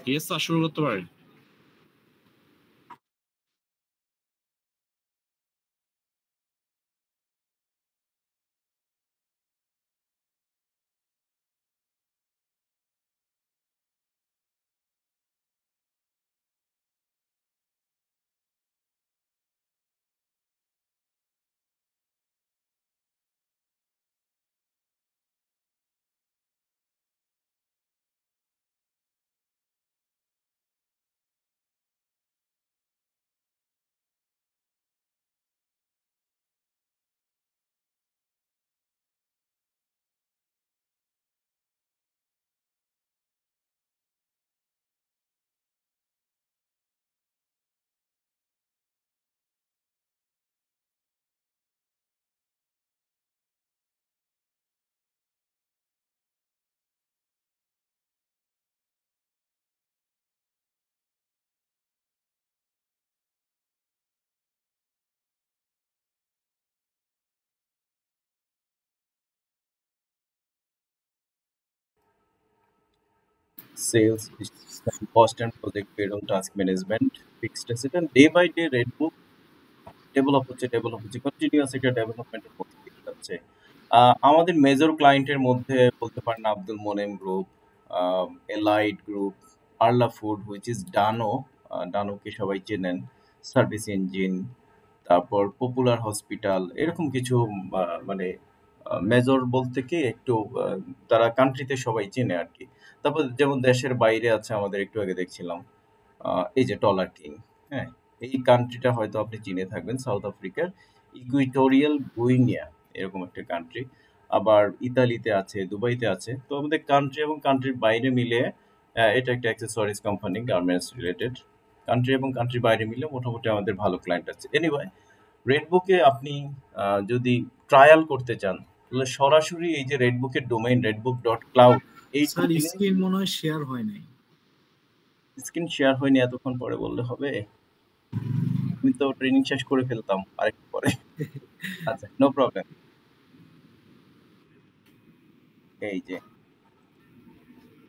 Yes sir, শুরু করতে পারেন। Sales, cost and project payroll, task management, fixed asset, and day by day Redbook develop হচ্ছে continuous একটা ডেভেলপমেন্টের মধ্যে দিয়ে যাচ্ছে। আমাদের মেজর ক্লায়েন্টের মধ্যে বলতে পারেন Abdul Monem group, elite group, Arla food which is Dano, ডানোকে সবাই চেনেন, সার্ভিস ইঞ্জিন, তারপর পপুলার হসপিটাল, এরকম কিছু মানে মেজর বলতে কি একটু তারা কান্ট্রিতে সবাই চেনে আর কি। তারপর যেমন দেশের বাইরে আছে আমাদের একটু আগে দেখছিলাম এই যে ডলার কিং, হ্যাঁ, এই কান্ট্রিটা হয়তো আপনি চিনে থাকবেন, সাউথ আফ্রিকার ইকুইটোরিয়াল গুইনিয়া এরকম একটা কান্ট্রি। আবার ইতালিতে আছে, দুবাইতে আছে। তো আমাদের কান্ট্রি এবং কান্ট্রির বাইরে মিলে এটা একটা accessories company, garments related. Country এবং কান্ট্রির বাইরে মিলে মোটামুটি আমাদের ভালো ক্লায়েন্ট আছে। এনিওয়ে, রেডবুকে আপনি যদি ট্রায়াল করতে চান তাহলে সরাসরি এই যে রেডবুকের ডোমেইন redbook.cloud, এই স্যার স্ক্রিন মনে হয় শেয়ার হয় নাই। স্ক্রিন শেয়ার হয়নি, এতক্ষণ পরে বললে হবে? আমি তো ট্রেনিং শেষ করে ফেলতাম আরেকটু পরে। আচ্ছা, নো প্রবলেম। এই যে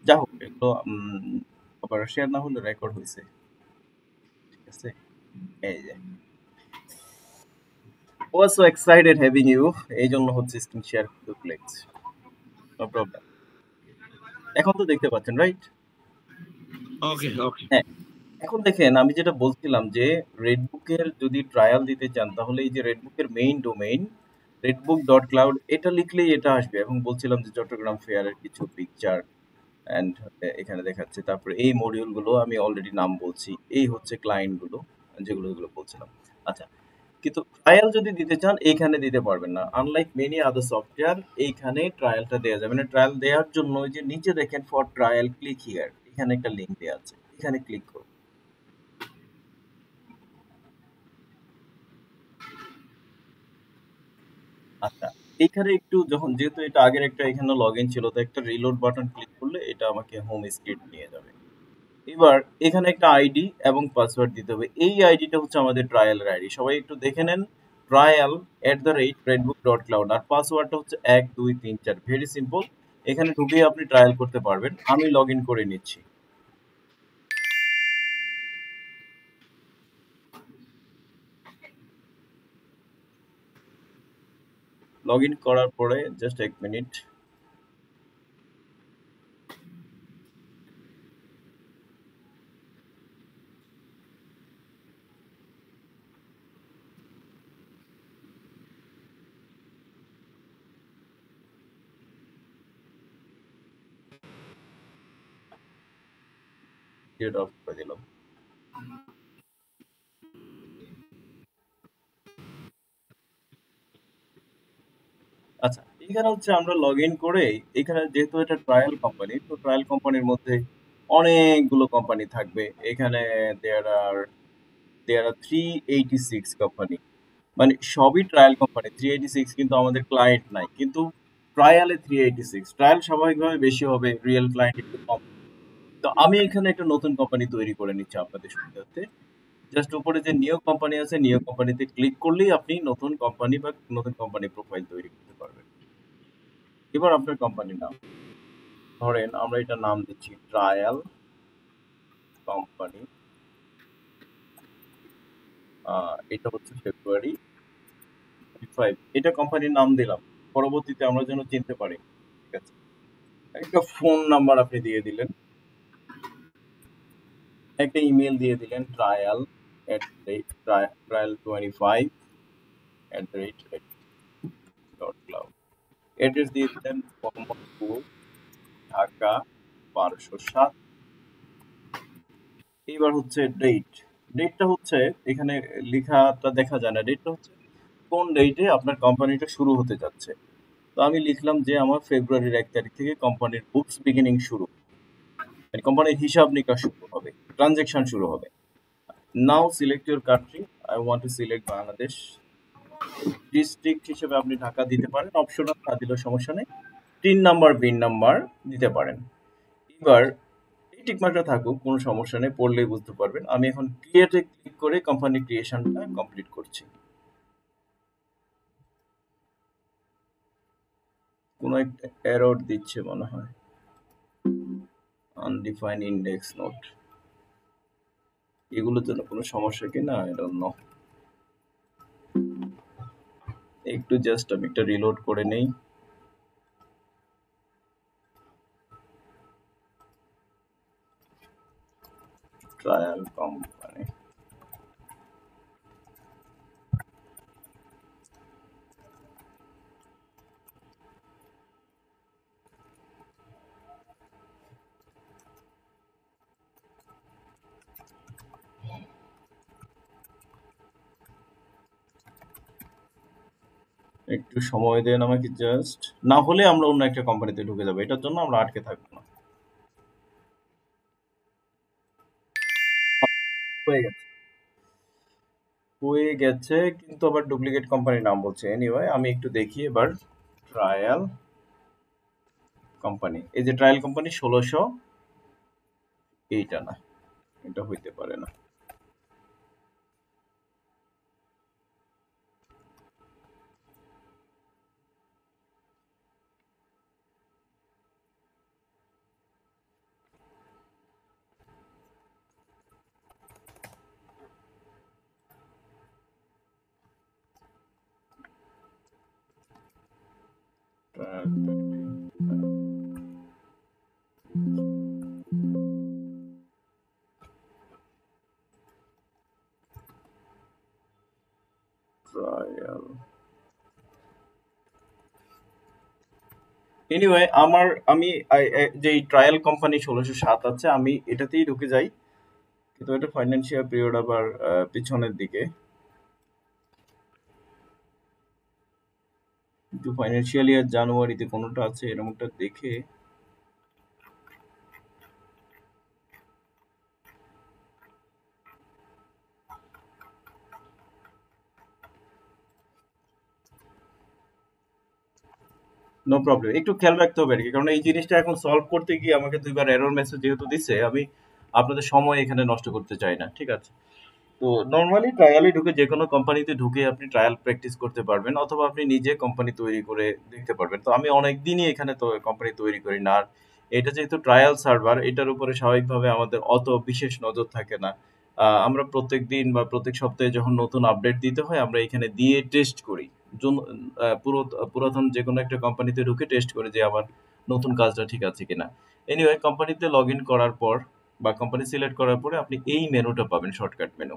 যা হোক, এগুলো আবার শেয়ার না হলে রেকর্ড হয়েছে, ঠিক আছে? এই যে was so excited having you, এই জন্য হচ্ছে screen share to flex. No problem. এখন তো দেখতে পাচ্ছেন, রাইট? ওকে ওকে। হ্যাঁ, এখন দেখেন আমি যেটা বলছিলাম যে রেডবুকের যদি ট্রায়াল দিতে চান তাহলে এই যে রেডবুকের মেইন ডোমেইন redbook.cloud, এটা লিখলেই এটা আসবে। এবং বলছিলাম যে চট্টগ্রাম ফেয়ারের কিছু পিকচার অ্যান্ড এখানে দেখাচ্ছে। তারপরে এই মডিউলগুলো আমি অলরেডি নাম বলছি, এই হচ্ছে ক্লায়েন্টগুলো যেগুলো বলছিলাম। আচ্ছা, কিন্তু ট্রায়াল যদি দিতে চান এইখানে দিতে পারবেন না। আনলাইক মেনি আদার সফটওয়্যার, এইখানে ট্রায়ালটা দেওয়া যাবে না। ট্রায়াল দেওয়ার জন্য ওই যে নিচে দেখেন ফর ট্রায়াল ক্লিক হিয়ার, এখানে একটা লিঙ্ক দেওয়া আছে, এখানে ক্লিক করুন। আচ্ছা, এইখানে একটু যখন যেহেতু এটা আগের একটা এখানে লগ ইন ছিল, তো একটা রিলোড বাটন ক্লিক করলে এটা আমাকে হোম স্ক্রিন নিয়ে যাবে। এবার এখানে একটা আইডি এবং পাসওয়ার্ড দিতে হবে। এই আইডিটা হচ্ছে আমাদের ট্রায়ালের আইডি, সবাই একটু দেখে নেন, trial@redbook.cloud, আর পাসওয়ার্ডটা হচ্ছে 1234। ভেরি সিম্পল, এখানে ঢুকে আপনি ট্রায়াল করতে পারবেন। আমি লগ ইন করে নিচ্ছি। লগ ইন করার পরে জাস্ট 1 মিনিট। অফ করে দিলাম। আচ্ছা, এখানে হচ্ছে আমরা লগ ইন করে এখানে যেহেতু এটা ট্রায়াল কোম্পানি, তো ট্রায়াল কোম্পানির মধ্যে অনেকগুলো কোম্পানি থাকবে। এখানে দেয়ার আর 386 কোম্পানি, মানে সবই ট্রায়াল কোম্পানি। 386 কিন্তু আমাদের ক্লায়েন্ট নাই, কিন্তু ট্রায়ালে 386। ট্রায়াল স্বাভাবিকভাবে বেশি হবে, রিয়েল ক্লায়েন্ট একটু কম। তো আমি এখানে একটা নতুন কোম্পানি তৈরি করে নিচ্ছি আপনাদের সুবিধার্থে। জাস্ট উপরে যে নিউ কোম্পানি আছে, নিউ কোম্পানিতে ক্লিক করলেই আপনি নতুন কোম্পানি বা নতুন কোম্পানি প্রোফাইল তৈরি করতে পারবেন। এবার আপনার কোম্পানির নাম ধরেন আমরা এটা নাম দিচ্ছি ট্রায়াল কোম্পানি, এটা হচ্ছে ফেব্রুয়ারি 25, এটা কোম্পানির নাম দিলাম। পরবর্তীতে আমরা যেন চিনতে পারি, ঠিক আছে। একটা ফোন নাম্বার আপনি দিয়ে দিলেন, একটা ইমেল দিয়ে দিলেন trial@trial25@cloud, অ্যাড্রেস দিয়ে দিলেন মোহাম্মদপুর, ঢাকা 1207। এইবার হচ্ছে ডেটটা হচ্ছে এখানে লেখাটা দেখা যায় না, ডেটটা হচ্ছে কোন ডেটে আপনার কোম্পানিটা শুরু হতে যাচ্ছে। তো আমি লিখলাম যে আমার ফেব্রুয়ারির 1 তারিখ থেকে কোম্পানির বুকস বিগিনিং শুরু, মানে কোম্পানির হিসাব নিকাশ শুরু হবে, ট্রানজেকশন শুরু হবে। Now select your country, I want to select Bangladesh. District হিসেবে আপনি ঢাকা দিতে পারেন, অপশনাল না দিলেও সমস্যা নেই। টিন নাম্বার, বিন নাম্বার দিতে পারেন। এবার এই টিকমার্কটা থাকুক, কোনো সমস্যা নেই, পড়লেই বুঝতে পারবেন। আমি এখন ক্রিয়েটে ক্লিক করে কোম্পানি ক্রিয়েশনটা কমপ্লিট করছি। কোনো একটা এরর দিচ্ছে মনে হয়, আনডিফাইন্ড ইন্ডেক্স নোট, এগুলোর জন্য কোনো সমস্যা কিনা আই ডোন্ট নো। একটু জাস্ট আমি একটা রিলোড করে নেই। ট্রায়াল কোম্পানি, একটু সময় দেন আমাকে জাস্ট, না হলে আমরা অন্য একটা কোম্পানিতে ঢুকে যাবো, এটার জন্য আমরা আটকে থাকবো না। হয়ে গেছে, হয়ে গেছে, কিন্তু আবার ডুপ্লিকেট কোম্পানির নাম বলছে। এনিওয়ে আমি একটু দেখি এবার। ট্রায়াল কোম্পানি, এই যে ট্রায়াল কোম্পানি 1600, এইটা না, এটা হইতে পারে না। ট্রায়াল, এনিওয়ে আমি যে ট্রায়াল কোম্পানি 1607 আছে, আমি এটাতেই ঢুকে যাই। কিন্তু এটা ফাইন্যান্সিয়াল পিরিয়ড আবার পিছনের দিকে, কিন্তু ফাইন্যান্সিয়াল ইয়ার জানুয়ারিতে কোনোটা আছে এরকমটা দেখে। নো প্রবলেম, একটু খেয়াল রাখতে হবে আর কি, কারণ এই জিনিসটা এখন সলভ করতে গিয়ে আমাকে 2বার এরর মেসেজ যেহেতু দিচ্ছে, আমি আপনাদের সময় এখানে নষ্ট করতে চাই না, ঠিক আছে। তো নর্মালি ট্রায়ালে ঢুকে যে কোনো কোম্পানিতে ঢুকে আপনি ট্রায়াল প্র্যাকটিস করতে পারবেন, অথবা আপনি নিজে কোম্পানি তৈরি করে দেখতে পারবেন। তো আমি অনেক দিনই এখানে তো কোম্পানি তৈরি করি না, আর এটা যেহেতু ট্রায়াল সার্ভার, এটার উপরে স্বাভাবিকভাবে আমাদের অত বিশেষ নজর থাকে না। আমরা প্রত্যেক দিন বা প্রত্যেক সপ্তাহে যখন নতুন আপডেট দিতে হয়, আমরা এখানে দিয়ে টেস্ট করি। পুরাতন যে কোনো একটা কোম্পানিতে ঢুকে টেস্ট করে যে আমার নতুন কাজটা ঠিক আছে কিনা। এনিওয়ে কোম্পানিতে লগ ইন করার পর বা কোম্পানি সিলেক্ট করার পরে আপনি এই মেনুটা পাবেন, শর্টকাট মেনু।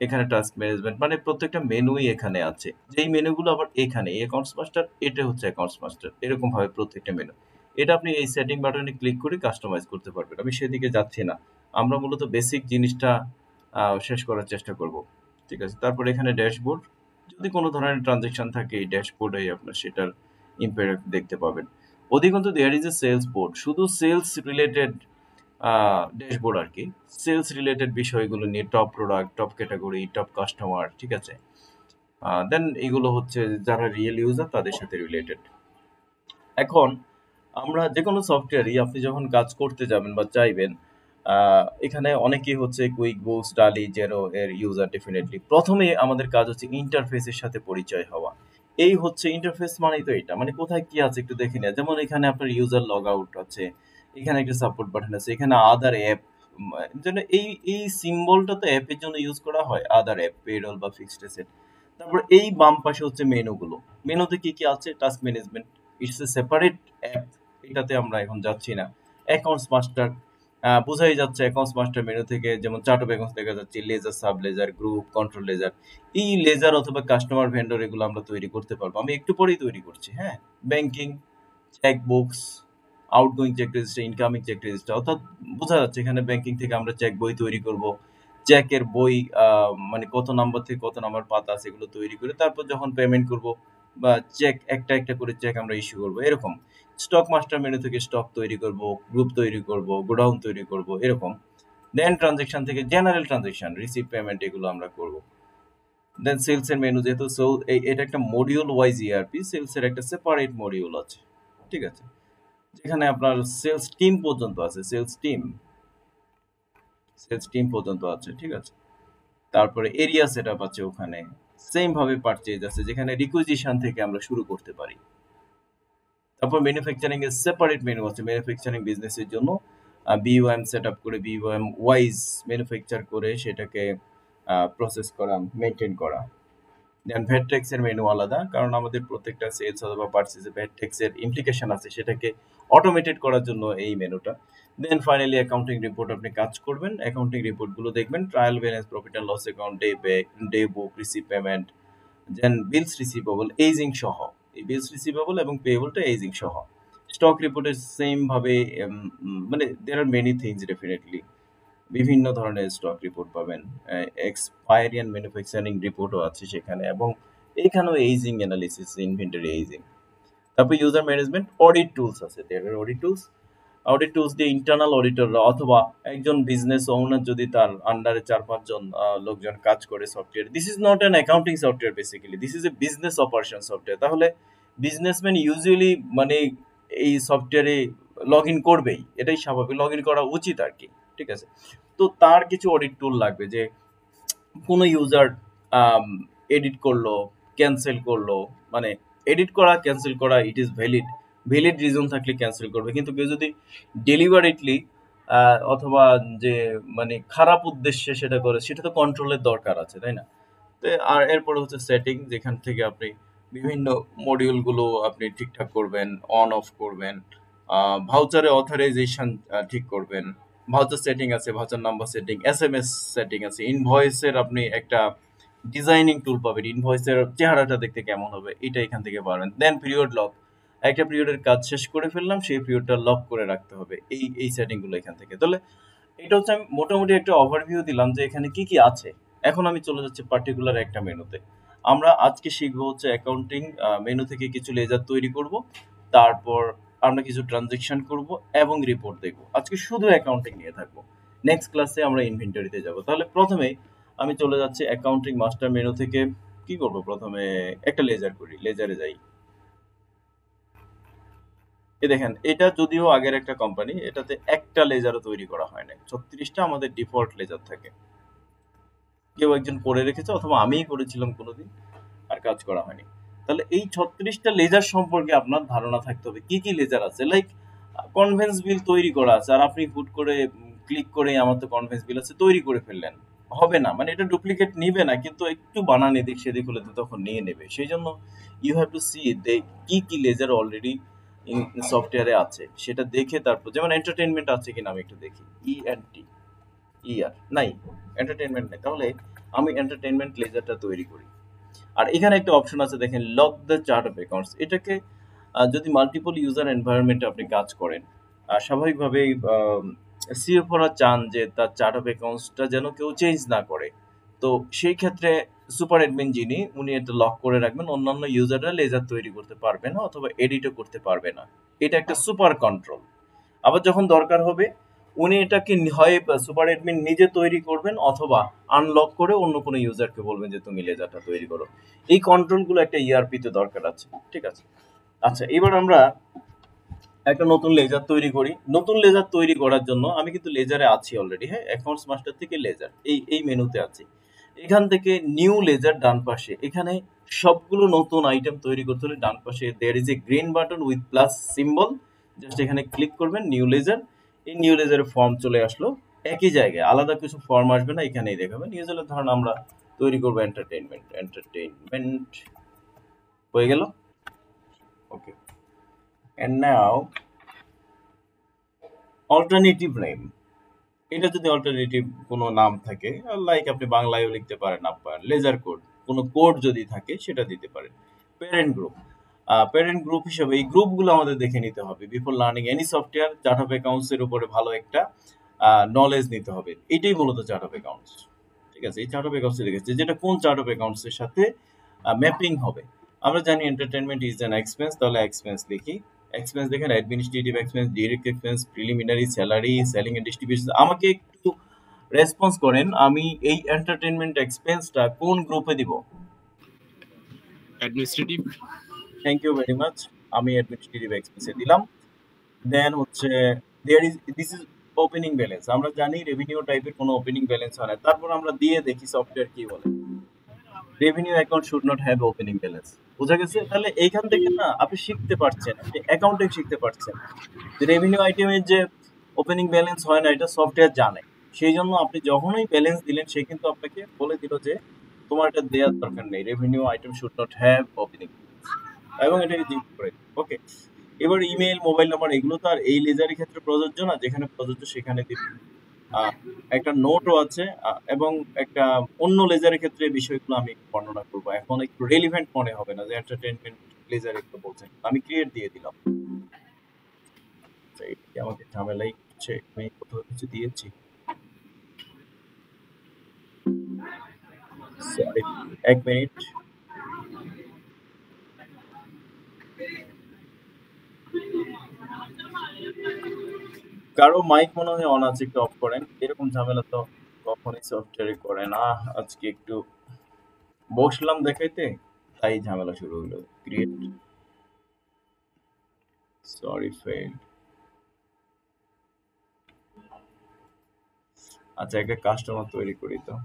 এখানে টাস্ক ম্যানেজমেন্ট, মানে প্রত্যেকটা মেনুই এখানে আছে, যেই মেনুগুলো আবার এখানে অ্যাকাউন্টস মাস্টার, এটা হচ্ছে অ্যাকাউন্টস মাস্টার, এরকম ভাবে প্রত্যেকটা মেনু। এটা আপনি এই সেটিং বাটনে ক্লিক করে কাস্টমাইজ করতে পারবেন। আমি সেদিকে যাচ্ছি না, আমরা মূলত বেসিক জিনিসটা শেষ করার চেষ্টা করব, ঠিক আছে। তারপর এখানে ড্যাশবোর্ড, যদি কোনো ধরনের ট্রানজেকশন থাকে এই ড্যাশবোর্ডে আপনার সেটার ইম্প্যাক্ট দেখতে পাবেন। অধিকন্তু there is a sales board, শুধু সেলস রিলেটেড ড্যাশবোর্ড আর কি, সেলস রিলেটেড বিষয়গুলো নিয়ে, top product, top category, top customer, ঠিক আছে। দেন এগুলো হচ্ছে যারা রিয়েল ইউজার তাদের সাথে রিলেটেড। এখন আমরা যে কোনো সফটওয়্যারই আপনি যখন কাজ করতে যাবেন বা চাইবেন, এখানে অনেকেই হচ্ছে কুইক বুকস, ডালি, জেরো এর ইউজার। ডেফিনেটলি প্রথমে আমাদের কাজ হচ্ছে ইন্টারফেসের সাথে পরিচয় হওয়া। এই হচ্ছে ইন্টারফেস মানেই তো এটা, মানে কোথায় কি আছে একটু দেখে নেওয়া। যেমন এখানে আপনার ইউজার লগ আউট আছে, এখানে একটা সাপোর্ট বাটন আছে, এখানে আদার অ্যাপ, জন্য এই সিম্বলটা তো অ্যাপের জন্য ইউজ করা হয়, আদার অ্যাপ, পেরোল বা ফিক্সড অ্যাসেট। তারপর এই বাম পাশে হচ্ছে মেনুগুলো। মেনুতে কি কি আছে? Task management, it's a separate app, এটাতে আমরা এখন যাচ্ছি না। অ্যাকাউন্টস মাস্টার, বোঝাই যাচ্ছে অ্যাকাউন্টস মাস্টার মেনু থেকে যেমন চার্ট অফ অ্যাকাউন্টস দেখা যাচ্ছে, ledger, sub ledger, group, control ledger. এই লেজার অথবা কাস্টমার ভেন্ডর এগুলো আমরা তৈরি করতে পারবো, আমি একটু পরেই তৈরি করছি। হ্যাঁ, banking, cheque books, outgoing cheque register, incoming cheque register, অর্থাৎ বোঝা যাচ্ছে এখানে ব্যাংকিং থেকে আমরা চেক বই তৈরি করব। চেকের বই মানে কত নাম্বার থেকে কত নাম্বার পাতা আছে এগুলো তৈরি করে তারপর যখন পেমেন্ট করব বা চেক একটা একটা করে চেক আমরা ইস্যু করব এরকম। স্টক মাস্টার মেনু থেকে স্টক তৈরি করব, গ্রুপ তৈরি করব, গোডাউন তৈরি করব এরকম। দেন ট্রানজেকশন থেকে জেনারেল ট্রানজেকশন, রিসিভ পেমেন্ট এগুলো আমরা করব। দেন সেলস এর মেনু, যেহেতু এটা একটা মডিউল ওয়াইজ ইআরপি, সেলস এর একটা সেপারেট মডিউল আছে, ঠিক আছে, যেখানে আপনার সেলস টিম পর্যন্ত আছে, সেলস টিম পর্যন্ত আছে, ঠিক আছে। তারপরে এরিয়া সেটআপ আছে ওখানে, সেম ভাবে পারচেজ আছে যেখানে রিকুইজিশন থেকে আমরা শুরু করতে পারি। তারপর ম্যানুফ্যাকচারিং এর সেপারেট মেনু আছে, ম্যানুফ্যাকচারিং বিজনেসের জন্য বিওএম সেটআপ করে বিওএম ওয়াইজ ম্যানুফ্যাকচার করে সেটাকে প্রসেস করা, মেনটেন করা। দেন ভ্যাট ট্যাক্স এর মেনু আলাদা, কারণ আমাদের প্রত্যেকটা সেলস অথবা পারচেজে ভ্যাট ট্যাক্স এর ইমপ্লিকেশন আছে, সেটাকে অটোমেটেড করার জন্য এই মেনুটা। দেন ফাইনালি অ্যাকাউন্টিং রিপোর্ট আপনি কাজ করবেন, অ্যাকাউন্টিং রিপোর্টগুলো দেখবেন, trial balance, profit and loss account, day book, receive payment, then bills receivable ageing সহ, এই বিলস রিসিভেবল এবং পেয়েবলটা এইজিং সহ। স্টক রিপোর্টের সেম ভাবে মানে there are many things definitely, বিভিন্ন ধরনের স্টক রিপোর্ট পাবেন, এক্সপায়ারি অ্যান্ড ম্যানুফ্যাকচারিং রিপোর্টও আছে সেখানে, এবং এইখানেও এইজিং অ্যানালিসিস, ইনভেন্টরি এইজিং। তারপর ইউজার ম্যানেজমেন্ট, অডিট টুলস আছে, অডিট টুলস দিয়ে ইন্টারনাল অডিটররা অথবা একজন বিজনেস ওনার যদি তার আন্ডারে 4-5 জন লোকজন কাজ করে software, this is not an accounting software basically, this is a business operation software, তাহলে বিজনেসম্যান ইউজুয়ালি মানে এই সফটওয়্যারে লগ ইন করবেই, এটাই স্বাভাবিক, লগ ইন করা উচিত আর কি, ঠিক আছে। তো তার কিছু অডিট টুল লাগবে, যে কোনো ইউজার এডিট করলো, ক্যান্সেল করলো, মানে এডিট করা, ক্যান্সেল করা, ইট ইজ ভ্যালিড রিজন থাকলে ক্যান্সেল করবে, কিন্তু কেউ যদি ডেলিভারেটলি অথবা যে মানে খারাপ উদ্দেশ্যে সেটা করে, সেটা তো কন্ট্রোলের দরকার আছে, তাই না? তো আর এরপরে হচ্ছে সেটিং, যেখান থেকে আপনি বিভিন্ন মডিউলগুলো আপনি ঠিকঠাক করবেন, অন অফ করবেন, ভাউচারে অথরাইজেশন ঠিক করবেন, ভাউচার সেটিং আছে, voucher number setting, SMS setting আছে, ইনভয়েসের আপনি একটা ডিজাইনিং টুল পাবেন, ইনভয়েসের চেহারাটা দেখতে কেমন হবে এটা এখান থেকে পাবেন। দেন পিরিয়ড লক, একটা পিরিয়ডের কাজ শেষ করে ফেললাম, সেই পিরিয়ডটা লক করে রাখতে হবে, এই সেটিংগুলো এখান থেকে। তাহলে এটা হচ্ছে আমি মোটামুটি একটা ওভারভিউ দিলাম যে এখানে কি কি আছে। এখন আমি চলে যাচ্ছি পার্টিকুলার একটা মেনুতে। আমরা আজকে শিখবো হচ্ছে অ্যাকাউন্টিং মেনু থেকে কিছু লেজার তৈরি করব, তারপর আমরা কিছু ট্রানজেকশন করব এবং রিপোর্ট দেখব। আজকে শুধু অ্যাকাউন্টিং নিয়ে থাকবো, নেক্সট ক্লাসে আমরা ইনভেন্টরিতে যাব। তাহলে প্রথমে আমি চলে যাচ্ছি অ্যাকাউন্টিং মাস্টার মেনু থেকে, কি করব, প্রথমে একটা লেজার করি, লেজারে যাই। এই দেখেন, এটা যদিও আগের একটা কোম্পানি, এটাতে একটা লেজারও তৈরি করা হয় না, 36টা আমাদের ডিফল্ট লেজার থাকে, কেউ একজন করে রেখেছে অথবা আমিই করেছিলাম কোনোদিন, আর কাজ করা হয়নি। তাহলে এই 36টা লেজার সম্পর্কে আপনার ধারণা থাকতে হবে, কি কি লেজার আছে। লাইক কনভেন্স বিল তৈরি করা আছে, আর আপনি হুট করে ক্লিক করে আমার তো কনভেন্স বিল আছে তৈরি করে ফেললেন, হবে না, মানে এটা ডুপ্লিকেট নিবে না, কিন্তু একটু বানান এদিক সেদিক হলে তো তখন নিয়ে নেবে। সেই জন্য ইউ হ্যাভ টু সি কি কি লেজার অলরেডি সফটওয়্যারে আছে সেটা দেখে, তারপর যেমন এন্টারটেনমেন্ট আছে কিনা আমি একটু দেখি, ইয়ার নাই, এন্টারটেনমেন্ট নেই, তাহলে আমি এন্টারটেনমেন্ট লেজারটা তৈরি করি। আর এখানে একটা অপশন আছে দেখেন, lock the chart of accounts, এটাকে যদি মাল্টিপল ইউজার এনভায়রনমেন্টে আপনি কাজ করেন, স্বাভাবিকভাবেই সিএফওরা চান যে তার চার্ট অফ অ্যাকাউন্টসটা যেন কেউ চেঞ্জ না করে। তো সেই ক্ষেত্রে সুপার অ্যাডমিন যিনি, উনি এটা লক করে রাখবেন, অন্যান্য ইউজাররা লেজার তৈরি করতে পারবে না অথবা এডিটও করতে পারবে না, এটা একটা সুপার কন্ট্রোল। আবার যখন দরকার হবে উনি এটাকে হয় সুপার অ্যাডমিন নিজে তৈরি করবেন অথবা আনলক করে অন্য কোনো ইউজারকে বলবেন যে তুমি লেজারটা তৈরি করো। এই কন্ট্রোলগুলো একটা ইআরপি তে দরকার আছে, ঠিক আছে। আচ্ছা, এবার আমরা একটা নতুন লেজার তৈরি করি। নতুন লেজার তৈরি করার জন্য আমি কিন্তু লেজারে আছি অলরেডি, হ্যাঁ, অ্যাকাউন্টস মাস্টার থেকে লেজার এই মেনুতে আছি। এখান থেকে নিউ লেজার ডান পাশে, এখানে সবগুলো নতুন আইটেম তৈরি করতে হলে ডান পাশে there is a green button with plus symbol, just এখানে ক্লিক করবেন নিউ লেজার। এই নিউ লেজারের ফর্ম চলে আসলো একই জায়গায়, আলাদা কিছু ফর্ম আসবে না, এখানেই দেখাবেন। নিউ লেজার ধরুন আমরা তৈরি করবো এন্টারটেইনমেন্ট হয়ে গেল। ওকে, এন্ড নাও অল্টারনেটিভ নেম, এটা যদি অল্টারনেটিভ কোনো নাম থাকে, লাইক আপনি বাংলায়ও লিখতে পারেন, আপনার লেজার কোড কোনো কোড যদি থাকে সেটা দিতে পারেন। প্যারেন্ট গ্রুপ হিসেবে এই গ্রুপগুলো আমাদের দেখে নিতে হবে before learning any software. Chart of accounts এর উপরে ভালো একটা নলেজ নিতে হবে, এটাই মূলত চার্ট অফ অ্যাকাউন্টস। ঠিক আছে, এই চার্ট অফ অ্যাকাউন্টস দেখেছে যেটা কোন চার্ট অফ অ্যাকাউন্টস এর সাথে ম্যাপিং হবে। আমরা জানি এন্টারটেনমেন্ট ইজ অ্যান এক্সপেন্স, তাহলে এক্সপেন্স লিখি। এক্সপেন্স দেখেন administrative expense, direct expense, preliminary, salary, selling and distribution. আমাকে একটু রেসপন্স করেন, আমি এই এন্টারটেনমেন্ট এক্সপেন্সটা কোন গ্রুপে দিব? Administrative. Thank you very much, আমি অ্যাডমিনিস্ট্রেটিভ এক্সপেন্সে দিলাম। দেন হচ্ছে দিস ইজ ওপেনিং ব্যালেন্স। আমরা জানি রেভিনিউ টাইপের কোনো ওপেনিং ব্যালেন্স হয় না, তারপর আমরা দিয়ে দেখি সফটওয়্যার কি বলে। Revenue account should not have opening balance, বোঝা গেছে? তাহলে এইখান থেকে না আপনি শিখতে পারছেন, আপনি অ্যাকাউন্টিং শিখতে পারছেন যে রেভিনিউ আইটেমের যে ওপেনিং ব্যালেন্স হয় না, এটা সফটওয়্যার জানে। সেই জন্য আপনি যখনই ব্যালেন্স দিলেন সে কিন্তু আপনাকে বলে দিল যে তোমার এটা দেওয়ার দরকার নেই, revenue item should not have opening, এবং এটাকে জিজ্ঞেস করে। ওকে, এবার ইমেল, মোবাইল নাম্বার এগুলো তো আর এই লেজারের ক্ষেত্রে প্রযোজ্য না, যেখানে প্রযোজ্য সেখানে দিবেন। একটা নোটও আছে, এবং একটা অন্য লেজারের ক্ষেত্রে এই বিষয়গুলো আমি বর্ণনা করবো। এখন একটু রেলিভেন্ট মনে হবে না যে এন্টারটেইনমেন্ট লেজার একটু বলছেন, আমি ক্রিয়েট দিয়ে দিলাম। আচ্ছা, এটা কি আমাকে ঝামেলাই হচ্ছে? আমি কোথাও কিছু দিয়েছি? সরি, এক মিনিট। কারো মাইক মনে হয় অন আছে, একটু অফ করেন। এরকম ঝামেলা তো কখনোই সফটওয়্যারে করে না। আজকে একটু বসলাম দেখাইতে, তাই ঝামেলা শুরু হলো। Create, sorry failed. আচ্ছা, একটা কাস্টমার তৈরি করি তো।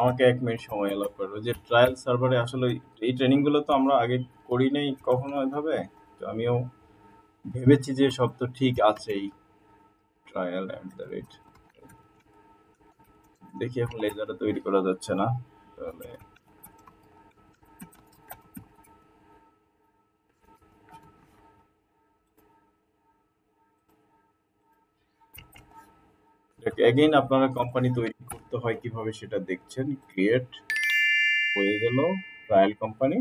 আমাকে এক মিনিট সময় এলাও করবে। যে ট্রায়াল সার্ভারে আসলে এই ট্রেনিং গুলো তো আমরা আগে করি নাই কখনো এভাবে, তো আমিও ভেবেছি যে সব তো ঠিক আছেই। ট্রায়াল এট দ্য রেট, দেখি এখন লেজারটা তৈরি করা যাচ্ছে না, তাহলে এগেইন আপনারা কোম্পানি তৈরি করতে হয় কিভাবে সেটা দেখছেন। ক্রিয়েট হয়ে গেল ট্রায়াল কোম্পানি।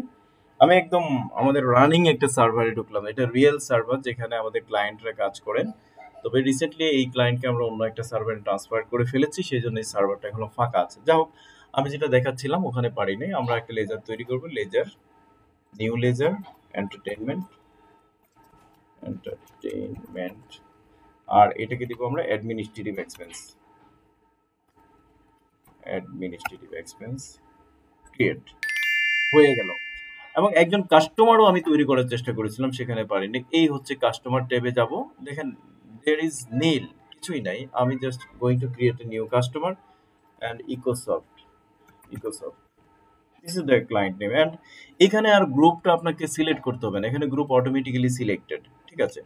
আমি একদম আমাদের রানিং একটা সার্ভারে ঢুকলাম, এটা রিয়েল সার্ভার যেখানে আমাদের ক্লায়েন্টরা কাজ করেন। তবে রিসেন্টলি এই ক্লায়েন্টকে আমরা অন্য একটা সার্ভারে ট্রান্সফার করে ফেলেছি, সেই জন্য এই সার্ভারটা এখনো ফাঁকা আছে। যাই হোক, আমি যেটা দেখাচ্ছিলাম ওখানে পারি নাই। আমরা একটা লেজার তৈরি করব, লেজার, নিউ লেজার, এন্টারটেইনমেন্ট, আর এটাকে দিব আমরা অ্যাডমিনিস্ট্রেটিভ এক্সপেন্স। ক্রিয়েট হয়ে গেল। এবং একজন কাস্টমারও আমি তৈরি করার চেষ্টা করেছিলাম, সেখানে পারিনি। এই হচ্ছে কাস্টমার ট্যাবে যাব, দেখেন দেয়ার ইজ নীল, কিছুই নাই। আমি just going to create a new customer and Ecosoft this is the client name. And এখানে আর গ্রুপটা আপনাকে সিলেক্ট করতে হবে না, এখানে গ্রুপ অটোমেটিক্যালি সিলেক্টেড, ঠিক আছে।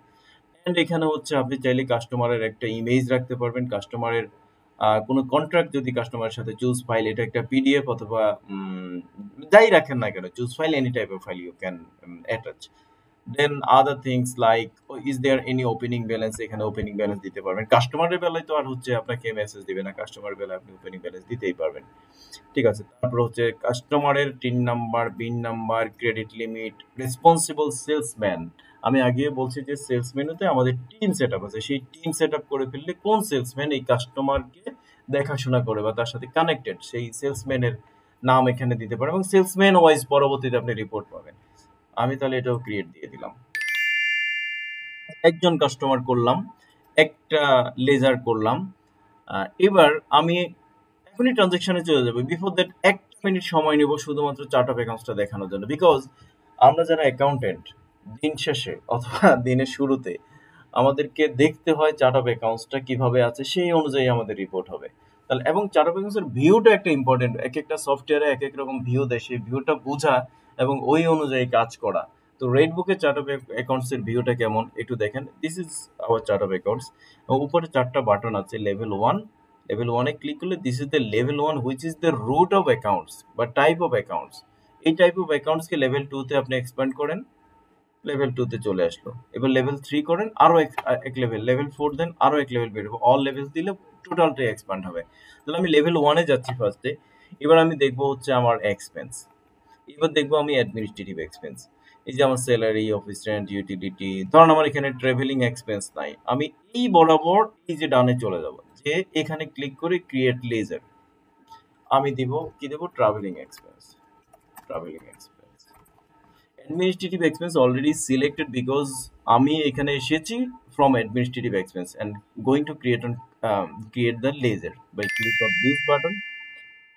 অ্যান্ড এখানে হচ্ছে আপনি চাইলে কাস্টমারের একটা ইমেজ রাখতে পারবেন, কাস্টমারের কোনো কন্ট্রাক্ট যদি কাস্টমারের সাথে চুজ ফাইল, এটা একটা পিডিএফ অথবা যাই রাখেন না কেন, choose file, any type of file you can attach. Then other things like is there any opening balance, এখানে ওপেনিং ব্যালেন্স দিতে পারবেন। কাস্টমারের বেলায় তো আর হচ্ছে আপনাকে মেসেজ দিবে না, কাস্টমারের বেলায় আপনি ওপেনিং ব্যালেন্স দিতেই পারবেন। ঠিক আছে, তারপর হচ্ছে কাস্টমারের TIN number, BIN number, credit limit, responsible salesman. আমি আগে বলছি যে সেলস মেনুতে আমাদের টিম সেট আপ আছে, সেই টিম সেট আপ করে ফেললে কোন সেলসম্যান এই কাস্টমারকে দেখাশোনা করে বা তার সাথে কানেক্টেড সেই সেলসম্যানের নাম এখানে দিতে পারেন এবং সেলসম্যান ওয়াইজ পরবর্তীতে আপনি রিপোর্ট পাবেন। আমি তাহলে এটাও ক্রিয়েট দিয়ে দিলাম। একজন কাস্টমার করলাম, একটা লেজার করলাম। এবার আমি এখনই ট্রানজেকশনে চলে যাবো। বিফোর দ্যাট 1 মিনিট সময় নেব শুধুমাত্র চার্ট অফ অ্যাকাউন্টসটা দেখানোর জন্য, বিকজ আমরা যারা অ্যাকাউন্টেন্ট দিন শেষে অথবা দিনের শুরুতে আমাদেরকে দেখতে হয় চার্ট অফ অ্যাকাউন্টসটা কিভাবে আছে, সেই অনুযায়ী আমাদের রিপোর্ট হবে। তাহলে এবং চার্ট অফ অ্যাকাউন্টসের ভিউটা একটা ইম্পর্টেন্ট, এক একটা সফটওয়্যারে এক এক রকম ভিউ দেয়, সেই ভিউটা বোঝা এবং ওই অনুযায়ী কাজ করা। তো রেড বুকের চার্ট অফ অ্যাকাউন্টসের ভিউটা কেমন একটু দেখেন। This is our chart of accounts. উপরে 4টা বাটন আছে। লেভেল 1, লেভেল 1-এ ক্লিক করলে this is the level 1 which is the root of accounts বা টাইপ অফ অ্যাকাউন্টস। এই টাইপ অফ অ্যাকাউন্টসকে লেভেল 2-তে আপনি এক্সপ্যান্ড করেন, লেভেল 2-তে চলে আসলো। এবার লেভেল 3 করেন, আরো এক লেভেল, লেভেল 4 দেন আরো এক লেভেল বের হবে। অল লেভেলস দিলে টোটালটাই এক্সপ্যান্ড হবে। তাহলে আমি লেভেল 1-এ যাচ্ছি ফার্স্টে। এবার আমি দেখবো হচ্ছে আমার এক্সপেন্স। এবার দেখবো আমি অ্যাডমিনিস্ট্রেটিভ এক্সপেন্স। এই যে আমার স্যালারি, অফিস রেন্ট, ইউটিলিটি। ধরুন আমার এখানে ট্রাভেলিং এক্সপেন্স নাই, আমি এই বরাবর এই যে ডানে চলে যাব, যে এখানে ক্লিক করে ক্রিয়েট লেজার আমি দিব কি দেব, travelling expense. Travelling expense, administrative expense already selected because আমি এখানে এসেছি from administrative expense and going to create the ledger by click on this button.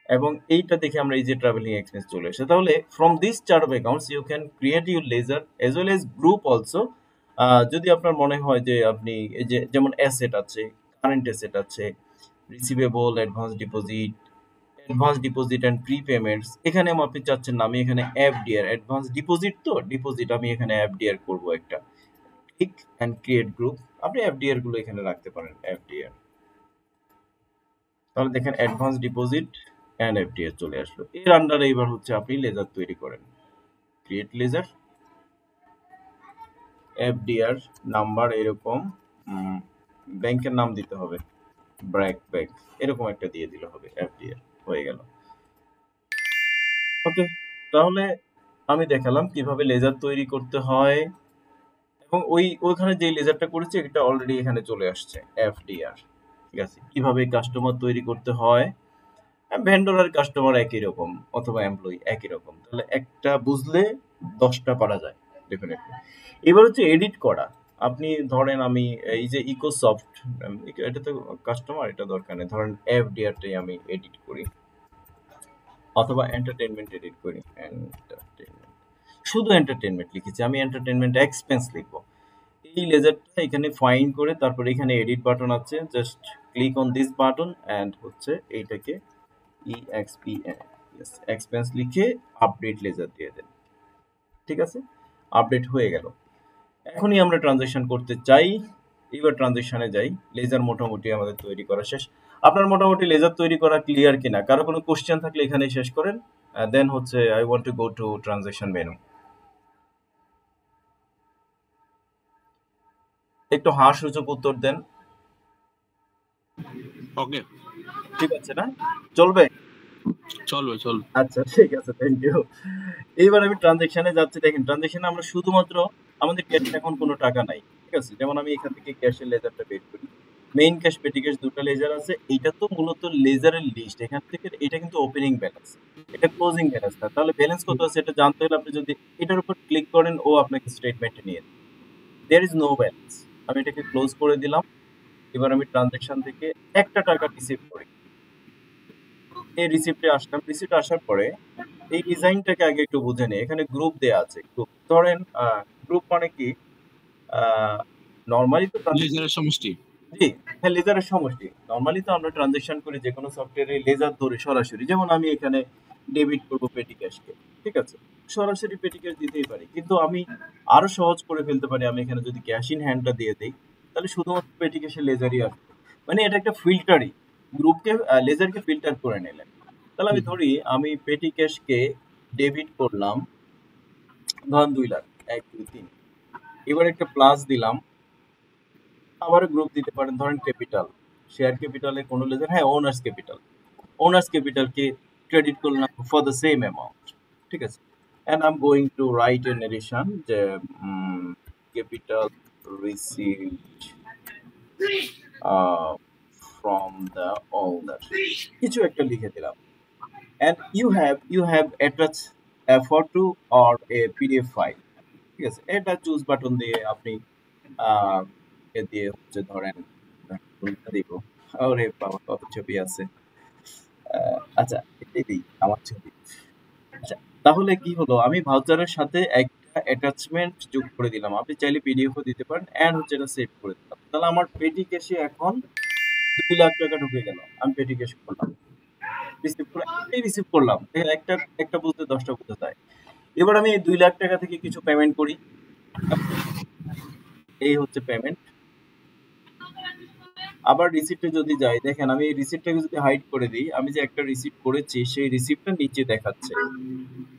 এবং এইটা দেখে আমরা এই যে ট্রাভেলিং এক্সপেন্স চলে আসে। তাহলে from this chart of accounts you can create your ledger as well as group also. যদি আপনার মনে হয় যে আপনি এই যে যেমন অ্যাসেট আছে, কারেন্ট অ্যাসেট আছে, receivable, advance deposit and pre payments. এখানে আপনি চাচ্ছেন না, আমি এখানে এফডিআর অ্যাডভান্স ডিপোজিট, তো ডিপোজিট আমি এখানে এফডিআর করব একটা। ক্লিক অ্যান্ড ক্রিয়েট গ্রুপ, আপনি এফডিআর গুলো এখানে রাখতে পারেন এফডিআর। তাহলে দেখেন অ্যাডভান্স ডিপোজিট অ্যান্ড এফডিআর চলে আসলো। এর আন্ডারে এবার হচ্ছে আপনি লেজার তৈরি করেন। ক্রিয়েট লেজার, এফডিআর নাম্বার এরকম, ব্যাংকের নাম দিতে হবে, ব্র্যাক ব্যাংক এরকম একটা দিয়ে দিলে হবে, এফডিআর হয়ে গেল। ওকে, তাহলে আমি দেখালাম কিভাবে লেজার তৈরি করতে হয় এবং ওইখানে যে লেজারটা করেছি এটা অলরেডি এখানে চলে আসছে এফডিআর। ঠিক আছে, কিভাবে কাস্টমার তৈরি করতে হয়, ভেন্ডর আর কাস্টমার একই রকম অথবা এমপ্লয়ি একই রকম, তাহলে একটা বুঝলে 10টা পারা যায় ডেফিনেটলি। এবার হচ্ছে এডিট করা। আপনি ধরেন আমি এই যে ইকোসফট, এটা তো কাস্টমার, এটা দরকার নেই, ধরেন এফডিআরটাই আমি এডিট করি অথবা এন্টারটেনমেন্ট এডিট করি। এন্টারটেনমেন্ট, শুধু এন্টারটেনমেন্ট লিখেছি, আমি এন্টারটেনমেন্ট এক্সপেন্স লিখবো। এই লেজারটা এখানে ফাইন করে তারপর এখানে এডিট বাটন আছে, just click on this button and হচ্ছে এইটাকে এক্সপেন্স লিখে আপডেট লেজার দিয়ে দেন। ঠিক আছে, আপডেট হয়ে গেল। এখনই আমরা ট্রানজেকশন করতে চাই। এবার ট্রানজেকশনে যাই। লেজার মোটামুটি আমাদের তৈরি করা শেষ। আপনার মোটামুটি লেজার তৈরি করা ক্লিয়ার কিনা? কারো কোনো কোশ্চেন থাকলে এখানেই শেষ করেন, দেন হচ্ছে I want to go to transaction menu. একটু সূচক উত্তর দেন। ওকে, ঠিক আছে না? চলবে? চলবে। আচ্ছা ঠিক আছে, থ্যাংক ইউ। এইবার আমি ট্রানজেকশনে যাচ্ছি। দেখেন ট্রানজেকশনে আমরা শুধুমাত্র আমাদের ক্যাশে এখন কোনো টাকা নাই। ঠিক আছে, যেমন আমি এখান থেকে ক্যাশের লেজারটা বের করি। মেইন ক্যাশ, পেটি ক্যাশ, দুটো লেজার আছে। এইটা তো মূলত লেজারের লিস্ট। এখান থেকে এটা কিন্তু ওপেনিং ব্যালেন্স, এটা ক্লোজিং ব্যালেন্স না। তাহলে ব্যালেন্স কত আছে এটা জানতে হলে আপনি যদি এটার উপর ক্লিক করেন, ও আপনাকে স্টেটমেন্টে নিয়ে যাবে। There is no balance. আমি এটাকে ক্লোজ করে দিলাম। এবার আমি ট্রানজেকশন থেকে একটা টাকা রিসিভ করি। এই রিসিপ্টে আসলাম। রিসিপ্ট আসার পরে এই ডিজাইনটাকে আগে একটু বুঝে নিই। এখানে গ্রুপ দেয়া আছে। গ্রুপ ধরেন গ্রুপ মানে কি, নরমালি তো লেজারের সমষ্টি। জি, হ্যাঁ, লেজারের সমষ্টি। নরমালি তো আমরা ট্রানজেকশন করি যে কোনো সফটওয়্যারে লেজার ধরে সরাসরি, যেমন আমি এখানে ডেবিট করবো পেটি ক্যাশকে। ঠিক আছে, সরাসরি পেটি ক্যাশ দিতেই পারি, কিন্তু আমি আরো সহজ করে ফেলতে পারি। আমি এখানে যদি ক্যাশ ইন হ্যান্ডটা দিয়ে দিই, তাহলে শুধুমাত্র পেটি ক্যাশের লেজারই আসবে। মানে এটা একটা ফিল্টারই, গ্রুপকে লেজারকে ফিল্টার করে নিলেন। তাহলে আমি ধরি আমি পেটি ক্যাশকে ডেবিট করলাম, ধরুন 2 লাখ, 1 2 3। এবার একটা প্লাস দিলাম, আবার গ্রুপ দিতে পারেন, ধরেন ক্যাপিটাল, শেয়ার ক্যাপিটালে কোনো লেজার, হ্যাঁ ওনার্স ক্যাপিটালকে ক্রেডিট করলাম ফর দ্য সেম অ্যামাউন্ট, ঠিক আছে। And I am going to write a narration যে capital received from the owner, কিছু একটা লিখে দিলাম। And you have attach a photo or a PDF file, ঠিক আছে। এটা চুজ বাটন দিয়ে আপনি আহ, এ দিয়ে হচ্ছে ধরেন কোনটা দিব, আরে বাবা কত ছবি আছে, আচ্ছা এটাই দিই আমার ছবি। আচ্ছা, তাহলে কি হলো, আমি ভাউচারের সাথে একটা অ্যাটাচমেন্ট যোগ করে দিলাম, আপনি চাইলে পিডিএফ ও দিতে পারেন, এন্ড হচ্ছে এটা সেভ করে দিলাম। তাহলে আমার পেটি ক্যাশে এখন 2 লাখ টাকা ঢুকে গেল। আমি পেটি ক্যাশ করলাম, রিসিভ করে একটাই রিসিভ করলাম, দেখেন একটা একটা বলতে 10টা বলতে চাই। এবার আমি এই 2 লাখ টাকা থেকে কিছু পেমেন্ট করি, এই হচ্ছে পেমেন্ট। আবার রিসিপ্টে যদি যাই, দেখেন আমি এই রিসিপ্টটাকে যদি হাইড করে দিই, আমি যে একটা রিসিপ্ট করেছি সেই রিসিপ্টটা নিচে দেখাচ্ছে,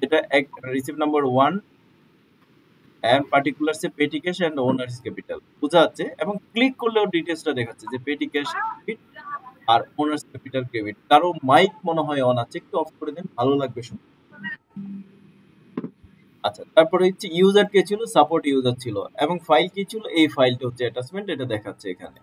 এটা এক রিসিপ্ট নাম্বার 1 এন্ড পার্টিকুলার সে পেটি ক্যাশ এন্ড ওনার্স ক্যাপিটাল বোঝা যাচ্ছে, এবং ক্লিক করলেও ডিটেইলসটা দেখাচ্ছে যে পেটি ক্যাশ ডেবিট আর ওনার্স ক্যাপিটাল ক্রেডিট। কারো মাইক মনে হয় অন আছে, একটু অফ করে দেন, ভালো লাগবে শুনতে। আচ্ছা, তারপরে হচ্ছে ইউজার কে ছিল, সাপোর্ট ইউজার ছিল, এবং ফাইল কি ছিল, এই ফাইলটা হচ্ছে অ্যাটাচমেন্ট, এটা দেখাচ্ছে এখানে,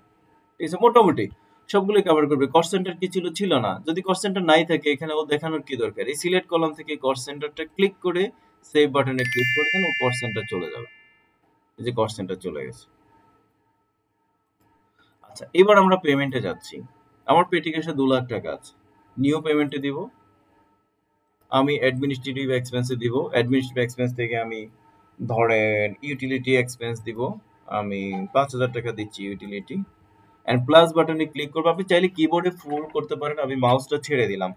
ঠিক আছে। মোটামুটি সবগুলো কভার করবে। কস্ট সেন্টার কি ছিল, ছিল না। যদি কস্ট সেন্টার নাই থাকে, এখানে ও দেখানোর কি দরকার, এই সিলেক্ট কলাম থেকে কস্ট সেন্টারটা ক্লিক করে সেভ বাটনে ক্লিক করে দেন, ও কস্ট সেন্টার চলে যাবে, এই যে কস্ট সেন্টার চলে গেছে। আচ্ছা, এবার আমরা পেমেন্টে যাচ্ছি। আমার পেটি ক্যাশে 2 লাখ টাকা আছে, নিউ পেমেন্টে দিব, আমি অ্যাডমিনিস্ট্রেটিভ এক্সপেন্সে দিব, অ্যাডমিনিস্ট্রেটিভ এক্সপেন্স থেকে আমি ধরেন ইউটিলিটি এক্সপেন্স দিব, আমি 5,000 টাকা দিচ্ছি ইউটিলিটি, এন্ড প্লাস বাটনে ক্লিক করবো। আপনি চাইলে কিবোর্ডে ফুল করতে পারেন, আমি মাউসটা ছেড়ে দিলাম,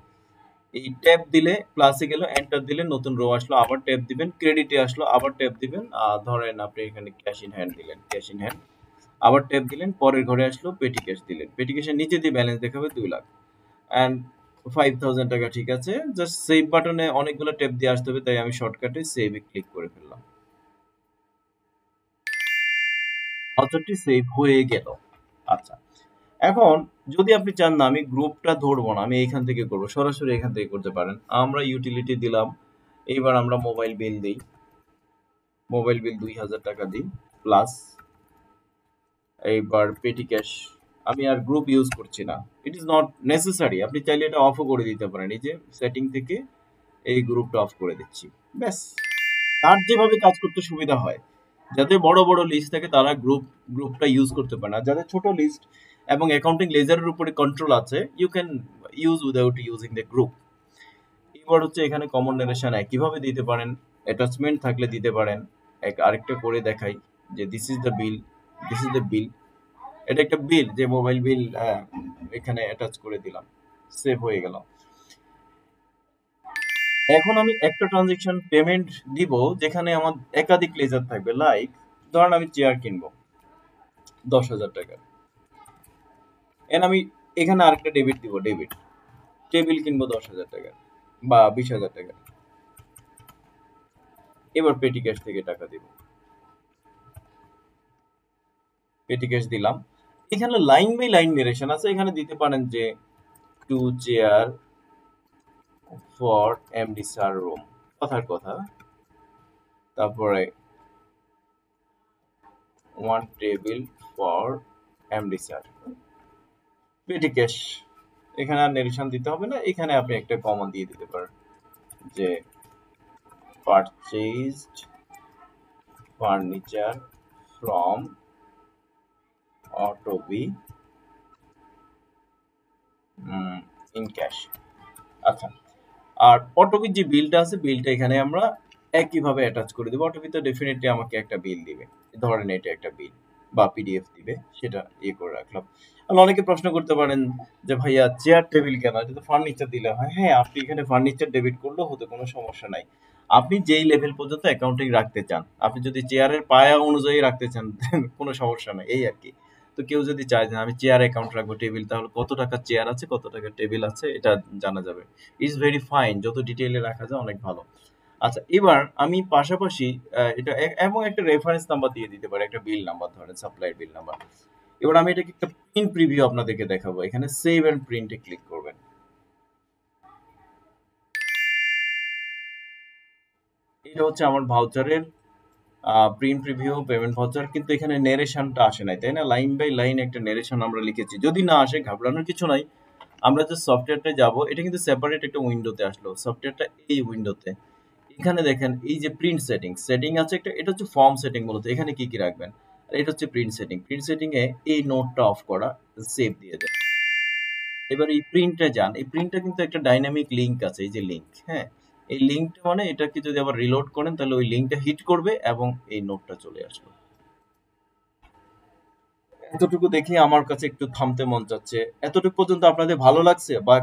এই ট্যাব দিলে প্লাসে গেল, এন্টার দিলে নতুন রো আসলো, আবার ট্যাব দিবেন, ক্রেডিটে আসলো, আবার ট্যাব দিবেন, ধরেন আপনি এখানে ক্যাশ ইন হ্যান্ড দিলেন, ক্যাশ ইন হ্যান্ড, আবার ট্যাব দিলেন, পরের ঘরে আসলো, পেটি ক্যাশ দিলেন, পেটি ক্যাশের নিচে দিয়ে ব্যালেন্স দেখাবে 2 লাখ এন্ড 5,000 টাকা, ঠিক আছে। জাস্ট সেভ বাটনে অনেকগুলো ট্যাব দিয়ে আসতে হবে, তাই আমি শর্টকাটে সেভে ক্লিক করে ফেললাম, ভাউচারটি সেভ হয়ে গেল। আচ্ছা, এখন যদি আপনি চান না আমি গ্রুপটা ধরবো না, আমি এইখান থেকে করবো, সরাসরি এখান থেকে করতে পারেন। আমরা ইউটিলিটি দিলাম, এইবার আমরা মোবাইল বিল দিই, মোবাইল বিল 2,000 টাকা দিই প্লাস, এইবার পেটি ক্যাশ, আমি আর গ্রুপ ইউজ করছি না, ইট ইজ নট নেসেসারি। আপনি চাইলে এটা অফও করে দিতে পারেন, এই যে সেটিং থেকে এই গ্রুপটা অফ করে দিচ্ছি, ব্যাস। তার যেভাবে কাজ করতে সুবিধা হয়, যাদের বড় বড় লিস্ট থাকে তারা গ্রুপটা ইউজ করতে পারে না, যাদের ছোট লিস্ট এবং অ্যাকাউন্টিং লেজারের উপরে কন্ট্রোল আছে, you can use without using the group. এবার হচ্ছে এখানে কমন নারেশন কিভাবে দিতে পারেন, অ্যাটাচমেন্ট থাকলে দিতে পারেন। আরেকটা করে দেখাই যে this is the bill, this is the বিল, এটা একটা বিল, যে মোবাইল বিল এখানে অ্যাটাচ করে দিলাম, সেভ হয়ে গেল। এখন আমি একটা ট্রানজেকশন পেমেন্ট দিব যেখানে আমার একাধিক লেজার থাকবে, লাইক ধরেন আমি চেয়ার কিনবো 10,000 টাকা, এন আমি এখানে আরেকটা ডেবিট দিব, ডেবিট, টেবিল কিনবো 10,000 টাকা বা 20,000 টাকা, এবার পেটি ক্যাশ থেকে টাকা দিব, পেটি ক্যাশ দিলাম। এখানে লাইন বাই লাইন নেরেশন আছে, এখানে দিতে পারেন যে 2 chair for MD sir room, কথার কথা, তারপরে 1 টেবিল ফর এমডি স্যার, পেটি ক্যাশ। এখানে আর নেরেশন দিতে হবে না, এখানে আপনি একটা কমন দিয়ে দিতে পারেন যে purchased furniture from Otobi in cash. আচ্ছা, আর অটোবির যে বিলটা আছে, বিলটা এখানে আমরা একইভাবে অ্যাটাচ করে দেবো। অটোবি তো ডেফিনেটলি আমাকে একটা বিল দিবে, ধরেন এটা একটা বিল বা পিডিএফ দিবে, সেটা ইয়ে করে রাখলাম। আর অনেকে প্রশ্ন করতে পারেন যে ভাইয়া চেয়ার টেবিল কেন, এটা তো ফার্নিচার দিলে হয়। হ্যাঁ, আপনি এখানে ফার্নিচার ডেবিট করলেও হতে কোনো সমস্যা নাই, আপনি যেই লেভেল পর্যন্ত অ্যাকাউন্টিং রাখতে চান, আপনি যদি চেয়ারের পায়া অনুযায়ী রাখতে চান কোনো সমস্যা নাই, এই আর কি। তো কেউ যদি চায় যে আমি চেয়ার অ্যাকাউন্ট রাখবো টেবিল, তাহলে কত টাকা চেয়ার আছে কত টাকা টেবিল আছে এটা জানা যাবে, ইজ ভেরি ফাইন, যত ডিটেইলে রাখা যায় অনেক ভালো। আচ্ছা, এবার আমি পাশাপাশি এটা এবং একটা রেফারেন্স নাম্বার দিয়ে দিতে পারি, একটা বিল নাম্বার, ধরেন সাপ্লাইয়ের বিল নাম্বার। এবার আমি এটাকে একটা প্রিন্ট প্রিভিউ আপনাদেরকে দেখাবো। এখানে সেভ এন্ড প্রিন্টে ক্লিক করবেন। এটা হচ্ছে আমার ভাউচারের প্রিন্ট প্রিভিউ পেমেন্ট ভাউচার, কিন্তু এখানে নেরেশনটা আসে নাই, তাই না? লাইন বাই লাইন একটা নেরেশন আমরা লিখেছি। যদি না আসে ঘাবড়ানোর কিছু নাই, আমরা যে সফটওয়্যারটা যাব, এটা কিন্তু সেপারেট একটা উইন্ডোতে আসলো। সফটওয়্যারটা এই উইন্ডোতে, এখানে দেখেন এই যে প্রিন্ট সেটিং সেটিং আছে একটা, এটা হচ্ছে ফর্ম সেটিং মূলত। এখানে কি কি রাখবেন, আর এটা হচ্ছে প্রিন্ট সেটিং। প্রিন্ট সেটিং এ এই নোটটা অফ করা, সেভ দিয়ে দেন। এবার এই প্রিন্টে যান, এই প্রিন্টটা কিন্তু একটা ডাইনামিক লিংক আছে, এই যে লিংক, হ্যাঁ, এই লিংকটা মানে এটাকে যদি আবার রিলোড করেন তাহলে ওই লিংকটা হিট করবে এবং এই নোটটা চলে আসবে। এতটুকু দেখে আমার কাছে একটু থামতে মন চাচ্ছে। এতটুকু পর্যন্ত আপনাদের ভালো লাগছে বা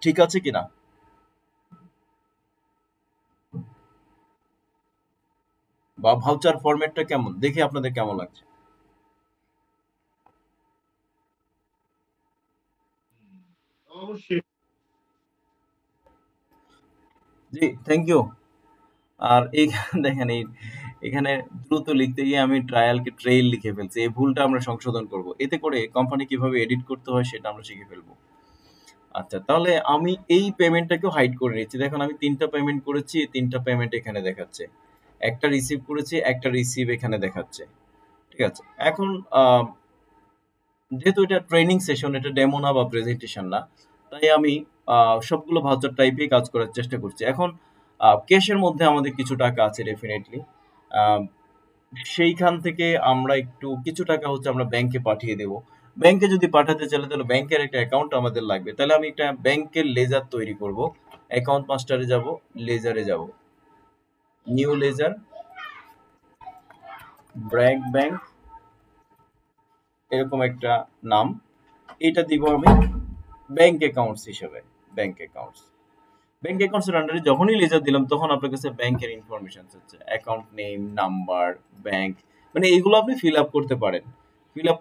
ঠিক আছে কিনা, বা ভাউচার ফরম্যাটটা কেমন দেখে আপনাদের কেমন লাগছে? অবশ্যই। জি, থ্যাংক ইউ। আর এইখানে দেখেন এখানে দ্রুত লিখতে গিয়ে আমি ট্রায়ালকে ট্রেইল লিখে ফেলছি। এই ভুলটা আমরা সংশোধন করব। এতে করে কোম্পানি কিভাবে এডিট করতে হয় সেটা আমরা শিখে ফেলবো। আচ্ছা, তাহলে আমি এই পেমেন্টটাকেও হাইড করে নিচ্ছি। দেখুন আমি ৩টা পেমেন্ট করেছি, ৩টা পেমেন্ট এখানে দেখাচ্ছে। একটা রিসিভ করেছি, একটা রিসিভ এখানে দেখাচ্ছে। ঠিক আছে? এখন যেহেতু এটা ট্রেনিং সেশন, এটা ডেমো না বা প্রেজেন্টেশন না, তাই আমি সবগুলো ভাউচার টাইপেই কাজ করার চেষ্টা করছি। এখন ক্যাশের মধ্যে আমাদের কিছু টাকা আছে ডেফিনেটলি। সেইখান থেকে আমরা একটু কিছু টাকা হচ্ছে আমরা ব্যাংকে পাঠিয়ে দেব। ব্যাংকে যদি পাঠাতে চাইলে তাহলে ব্যাংকের একটা অ্যাকাউন্ট আমাদের লাগবে। তাহলে আমি একটা ব্যাংকের লেজার তৈরি করব। অ্যাকাউন্ট মাস্টারে যাব, লেজারে যাব, নিউ লেজার, ব্র্যাক ব্যাংক, এরকম একটা নাম। এটা দিব আমি ব্যাংক অ্যাকাউন্টস হিসেবে। ব্যাংক অ্যাকাউন্টস, ব্যাংক অ্যাকাউন্টসের আন্ডারে যখনই লেজার দিলাম তখন আপনার কাছে ব্যাংকের ইনফরমেশন হচ্ছে, অ্যাকাউন্ট নেম, নাম্বার, ব্যাংক, মানে এগুলো আপনি ফিল আপ করতে পারেন। ফিল আপ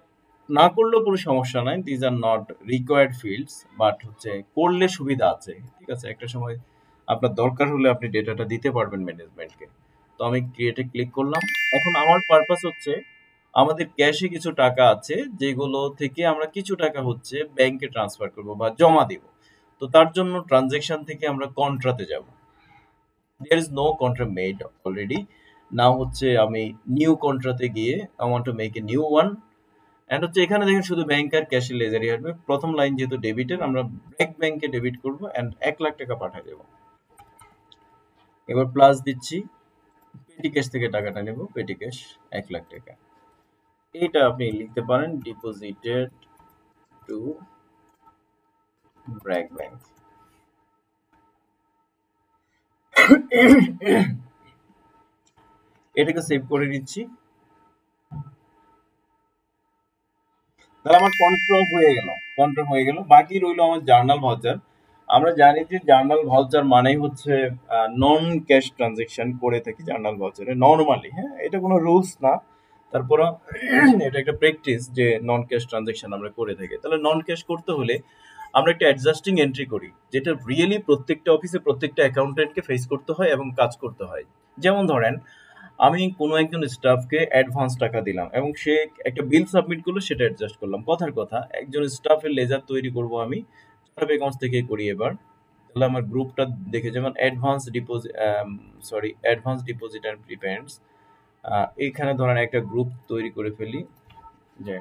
না করলেও কোনো সমস্যা নাই, these are not required fields, but হচ্ছে করলে সুবিধা আছে। ঠিক আছে, একটা সময় আপনার দরকার হলে আপনি ডেটাটা দিতে পারবেন ম্যানেজমেন্টকে। তো আমি ক্রিয়েটে ক্লিক করলাম। এখন আমার পারপাস হচ্ছে আমাদের ক্যাশে কিছু টাকা আছে, যেগুলো থেকে আমরা কিছু টাকা হচ্ছে ব্যাংকে ট্রান্সফার করব বা জমা দিব। তো তার জন্য ট্রানজেকশন থেকে আমরা কন্ট্রাতে যাব। There is no contra made already. Now হচ্ছে আমি নিউ কন্ট্রাতে গিয়ে I want to make a new one. And হচ্ছে এখানে দেখেন শুধু ব্যাংক আর ক্যাশের লেজারই আসবে। প্রথম লাইন যেহেতু ডেবিটের, আমরা ব্র্যাক ব্যাংকে ডেবিট করব এন্ড 1,00,000 টাকা পাঠিয়ে দেব। এবার প্লাস দিচ্ছি, পেটি ক্যাশ থেকে টাকাটা নেব, পেটি ক্যাশ 1,00,000 টাকা। এটা আপনি লিখতে পারেন ডিপোজিটেড টু ব্র্যাক ব্যাংক। এটাকে সেভ করে নিচ্ছি। তাহলে আমার কন্ট্রোল হয়ে গেল, কন্ট্রোল হয়ে গেল। বাকি রইলো আমার জার্নাল ভাউচার। আমরা জানি যে জার্নাল ভাউচার মানেই হচ্ছে নন ক্যাশ ট্রানজেকশন করে থাকি জার্নাল ভাউচারে নর্মালি। হ্যাঁ, এটা কোনো রুলস না, তারপরে এটা একটা প্র্যাকটিস যে নন ক্যাশ ট্রানজেকশন আমরা করে থাকি। তাহলে নন ক্যাশ করতে হলে আমরা একটা অ্যাডজাস্টিং এন্ট্রি করি, যেটা রিয়েলি প্রত্যেকটা অফিসে প্রত্যেকটা অ্যাকাউন্টেন্টকে ফেস করতে হয় এবং কাজ করতে হয়। যেমন ধরেন আমি কোনো একজন স্টাফকে অ্যাডভান্স টাকা দিলাম এবং সে একটা বিল সাবমিট করলো, সেটা অ্যাডজাস্ট করলাম। কথার কথা একজন স্টাফের লেজার তৈরি করব আমি স্টাফ অ্যাকাউন্টস থেকে করি। এবার তাহলে আমার গ্রুপটা দেখে, যেমন অ্যাডভান্স ডিপোজিট অ্যান্ড প্রিপেমেন্টস, এইখানে ধরেন একটা গ্রুপ তৈরি করে ফেলি যে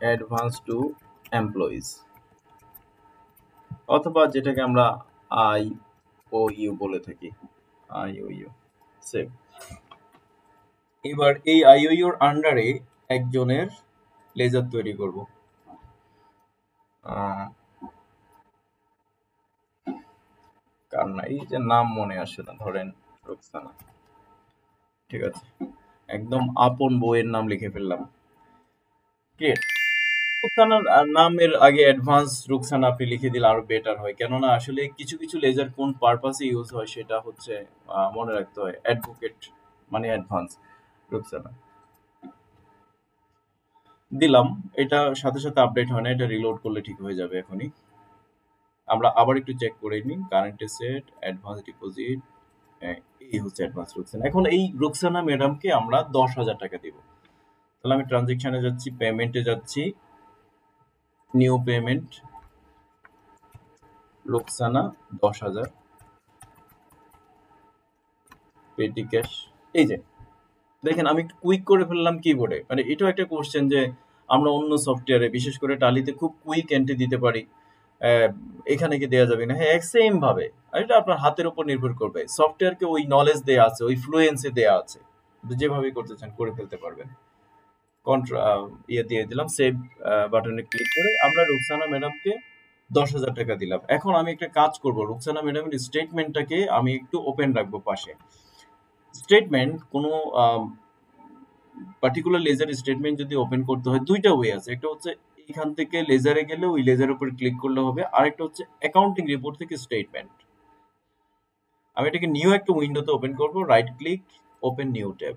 অ্যাডভান্স টু এমপ্লয়িজ, অথবা যেটাকে আমরা আই ও ইউ বলে থাকি, আই ও ইউ। সেভ। এবার এই আইওইউর আন্ডারে একজনের লেজার তৈরি করব। কার না, এই যে নাম মনে আসে না, ধরেন রুকসানা। ঠিক আছে, একদম আপন বইয়ের নাম লিখে ফেললাম। ক্রিয়েট। রুকসানার নামের আগে অ্যাডভান্স রুকসানা আপনি লিখে দিলে আরো বেটার হয়, কেননা আসলে কিছু কিছু লেজার কোন পারপাসে ইউজ হয় সেটা হচ্ছে মনে রাখতে হয়। অ্যাডভোকেট মানে অ্যাডভান্স রুকসানা দিলাম। এটা সাথে সাথে আপডেট হয় না, এটা রিলোড করলে ঠিক হয়ে যাবে এখনই। আমরা আবার একটু চেক করে নিই। কারেন্ট অ্যাসেট, অ্যাডভান্স ডিপোজিট, এই হচ্ছে অ্যাডভান্স রুকসানা। এখন এই রুকসানা ম্যাডামকে আমরা 10,000 টাকা দিব। তাহলে আমি ট্রানজেকশনে যাচ্ছি, পেমেন্টে যাচ্ছি, নিউ পেমেন্ট, রুকসানা 10,000, পেটি ক্যাশ। এই যে দেখেন আমি একটু কুইক করে ফেললাম কিবোর্ডে। মানে এটাও একটা কোশ্চেন যে আমরা অন্য সফটওয়্যারে বিশেষ করে টালিতে খুব কুইক এন্ট্রি দিতে পারি, এখানে কি দেওয়া যাবে না? হ্যাঁ, সেম ভাবে। আর এটা আপনার হাতের উপর নির্ভর করবে। সফটওয়্যারকে ওই নলেজ দেয়া আছে, ওই ফ্লুয়েন্সি দেয়া আছে, যেভাবে করতে চান করে ফেলতে পারবেন। ইয়ে দিয়ে দিলাম, সেভ বাটনে ক্লিক করে আমরা রুকসানা ম্যাডামকে 10,000 টাকা দিলাম। এখন আমি একটা কাজ করব, রুকসানা ম্যাডামের স্টেটমেন্টটাকে আমি একটু ওপেন রাখবো পাশে। স্টেটমেন্ট কোনো পার্টিকুলার লেজার স্টেটমেন্ট যদি ওপেন করতে হয় দুইটা ওয়ে আছে। একটা হচ্ছে এখান থেকে লেজারে গেলে ওই লেজারের উপর ক্লিক করলে হবে, আরেকটা হচ্ছে অ্যাকাউন্টিং রিপোর্ট থেকে স্টেটমেন্ট। আমি এটাকে নিউ একটা উইন্ডোতে ওপেন করব, right click, open new tab.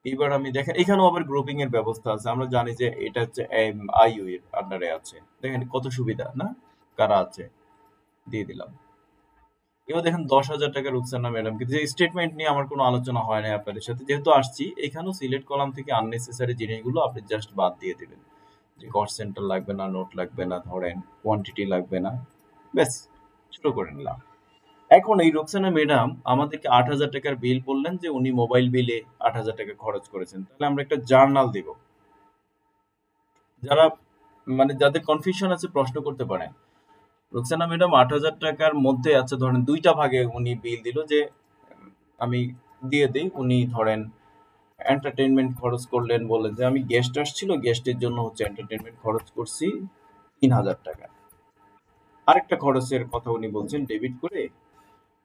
এবার আমি দেখেন এখানেও আবার গ্রুপিং এর ব্যবস্থা আছে। আমরা জানি যে এটা হচ্ছে আইইউ এর আন্ডারে আছে। দেখেন কত সুবিধা না, কারা আছে দিয়ে দিলাম। এবার দেখেন 10,000 টাকা রুকসানা ম্যাডাম, কিন্তু এই স্টেটমেন্ট নিয়ে আমার কোনো আলোচনা হয় না আপনাদের সাথে, যেহেতু আসছি এখানেও সিলেক্ট কলাম থেকে আননেসেসারি জিনিসগুলো আপনি জাস্ট বাদ দিয়ে দিবেন। যে কস্ট সেন্টার লাগবে না, নোট লাগবে না, ধরেন কোয়ান্টিটি লাগবে না, ব্যাস ছোট করে নিলাম। এখন এই রুকসানা ম্যাডাম আমাদেরকে 8,000 টাকার বিল বললেন যে উনি মোবাইল বিলে 8,000 টাকা খরচ করেছেন। তাহলে আমরা একটা জার্নাল দিব। যারা মানে যাদের কনফিউশন আছে প্রশ্ন করতে পারেন। রুকসানা ম্যাডাম 8,000 টাকার মধ্যে আছে, ধরেন দুইটা ভাগে উনি বিল দিল যে আমি দিয়ে দিই। উনি ধরেন এন্টারটেইনমেন্ট খরচ করলেন, বললেন যে আমি গেস্ট আসছিল, গেস্টের জন্য হচ্ছে এন্টারটেইনমেন্ট খরচ করছি 3,000 টাকা। আরেকটা খরচের কথা উনি বলছেন ডেবিট করে,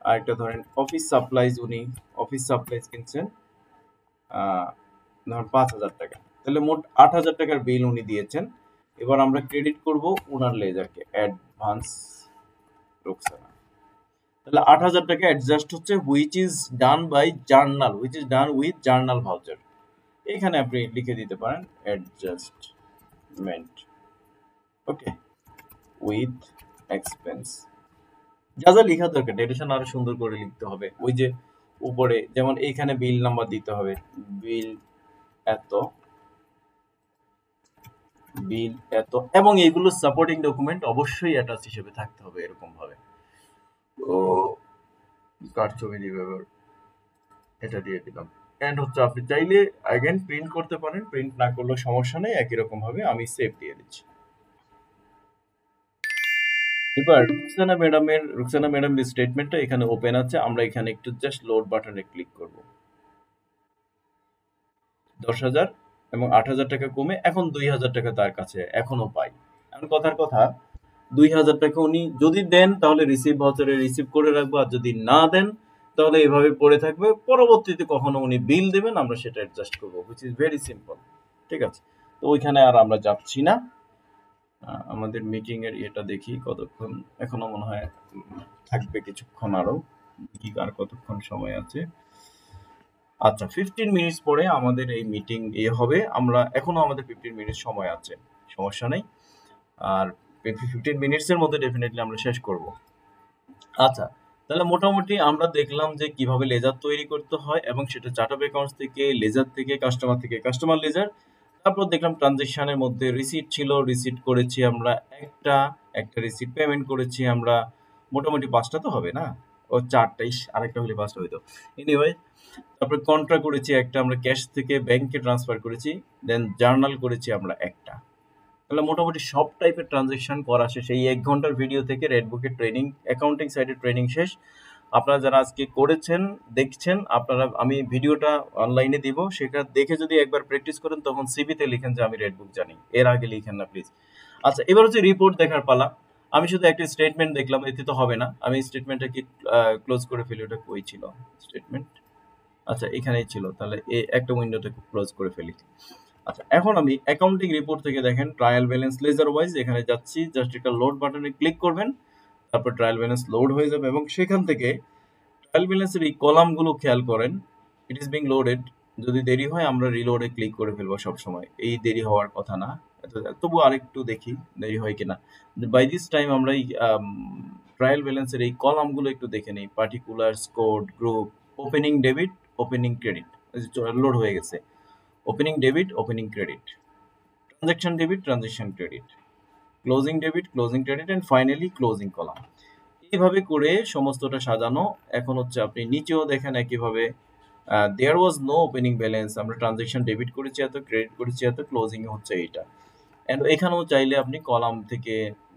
আরেকটা ধরেন অফিস সাপ্লাইজ, উনি অফিস সাপ্লাইজ কিনছেন ধরেন 5,000 টাকা। তাহলে মোট 8,000 টাকার বিল উনি দিয়েছেন। এবার আমরা ক্রেডিট করব উনার লেজারকে, অ্যাডভান্স রুকসানা। তাহলে 8,000 টাকা অ্যাডজাস্ট হচ্ছে which is done by journal, which is done with journal voucher. এখানে আপনি লিখে দিতে পারেন অ্যাডজাস্টমেন্ট, ওকে, উইথ এক্সপেন্স। যা যা লেখা দরকার ডেটেশন আরো সুন্দর করে লিখতে হবে। ওই যে উপরে যেমন এইখানে বিল নাম্বার দিতে হবে, বিল এত, বিল এত, এবং এইগুলো সাপোর্টিং ডকুমেন্ট অবশ্যই অ্যাটাচ হিসেবে থাকতে হবে এরকম ভাবে। ও কার ছবি দিবে এবার, এটা দিয়ে দিলাম। এন্ড হচ্ছে আপনি চাইলে अगेन প্রিন্ট করতে পারেন, প্রিন্ট না করলেও সমস্যা নেই, একই রকম ভাবে আমি সেভ দিয়ে দিচ্ছি। এবার রুকসানা ম্যাডামের স্টেটমেন্টটা এখানে ওপেন আছে। আমরা এখানে একটু জাস্ট লোড বাটনে ক্লিক করব। 10,000 এবং 8,000 টাকা কমে এখন 2,000 টাকা তার কাছে এখনো পাই। এখন কথার কথা 2,000 টাকা উনি যদি দেন তাহলে রিসিভ ভাউচারে রিসিভ করে রাখবো, আর যদি না দেন তাহলে এভাবে পড়ে থাকবে। পরবর্তীতে কখনো উনি বিল দেবেন, আমরা সেটা অ্যাডজাস্ট করবো, হুইচ ইজ ভেরি সিম্পল। ঠিক আছে, তো ওইখানে আর আমরা যাচ্ছি না। আমাদের মিটিং এর এটা দেখি কতক্ষণ এখনো, মনে হয় থাকবে কিছুক্ষণ আরো, কি আর কতক্ষণ সময় আছে। আচ্ছা, 15 মিনিটস পরে আমাদের এই মিটিং হবে। আমরা এখনো আমাদের 15 মিনিট সময় আছে, সমস্যা নেই। আর 15 মিনিটস এর মধ্যে ডেফিনেটলি আমরা শেষ করব। আচ্ছা, তাহলে মোটামুটি আমরা দেখলাম যে কিভাবে লেজার তৈরি করতে হয়, এবং সেটা চার্ট অফ অ্যাকাউন্টস থেকে, লেজার থেকে, কাস্টমার লেজার। তারপর দেখলাম ট্রানজেকশনের মধ্যে রিসিট ছিল, রিসিট করেছি আমরা একটা রিসিট পেমেন্ট করেছি আমরা মোটামুটি 5টা তো হবে না, ও 4টাই, আরেকটা হলে 5টা হইতো। এনিওয়ে, তারপর কন্ট্রা করেছি একটা, আমরা ক্যাশ থেকে ব্যাংকে ট্রান্সফার করেছি, দেন জার্নাল করেছি আমরা একটা। তাহলে মোটামুটি সব টাইপের ট্রানজেকশন করা শেষ এই 1 ঘন্টার ভিডিও থেকে। রেডবুকের ট্রেনিং, অ্যাকাউন্টিং সাইডের ট্রেনিং শেষ। আপনারা যারা আজকে করেছেন, দেখছেন, আপনারা, আমি ভিডিওটা অনলাইনে দিব, সেটা দেখে যদি একবার প্র্যাকটিস করেন তখন সিভিতে লিখেন যে আমি রেডবুক জানি, এর আগে লিখেন না প্লিজ। আচ্ছা, এবার হচ্ছে রিপোর্ট দেখার পালা। আমি শুধু একটা স্টেটমেন্ট দেখলাম, এতে তো হবে না, আমি স্টেটমেন্টটা কি ক্লোজ করে ফেলি। ওটা কই ছিল স্টেটমেন্ট? আচ্ছা, এখানেই ছিল। তাহলে এই একটা উইন্ডোতে ক্লোজ করে ফেলি। আচ্ছা, এখন আমি অ্যাকাউন্টিং রিপোর্ট থেকে দেখেন ট্রায়াল ব্যালেন্স লেজার ওয়াইজ এখানে যাচ্ছি, জাস্ট একটা লোড বাটনে ক্লিক করবেন, তারপর ট্রায়াল ব্যালেন্স লোড হয়ে যাবে, এবং সেখান থেকে ট্রায়াল ব্যালেন্সের এই কলামগুলো খেয়াল করেন, ইট ইজ বিং লোডেড। যদি দেরি হয় আমরা রিলোডে ক্লিক করে ফেলবো সব সময়, এই দেরি হওয়ার কথা না, তবু আরেকটু দেখি দেরি হয় কিনা। বাই দিস টাইম আমরা এই ট্রায়াল ব্যালেন্সের এই কলামগুলো একটু দেখে নিই। Particular, code, group, opening debit, opening credit load হয়ে গেছে। Opening debit, opening credit, transaction debit, transaction credit, closing debit, closing credit and finally closing column. এইভাবে করে সমস্তটা সাজানো। এখন হচ্ছে আপনি নিচেও দেখেন একইভাবে দেয়ার ওয়াজ নো ওপেনিং ব্যালেন্স, আমরা ট্রানজাকশন ডেবিট করেছি এত, ক্রেডিট করেছি এত, ক্লোজিং হচ্ছে এইটা। এন্ড এখানেও চাইলে আপনি কলাম থেকে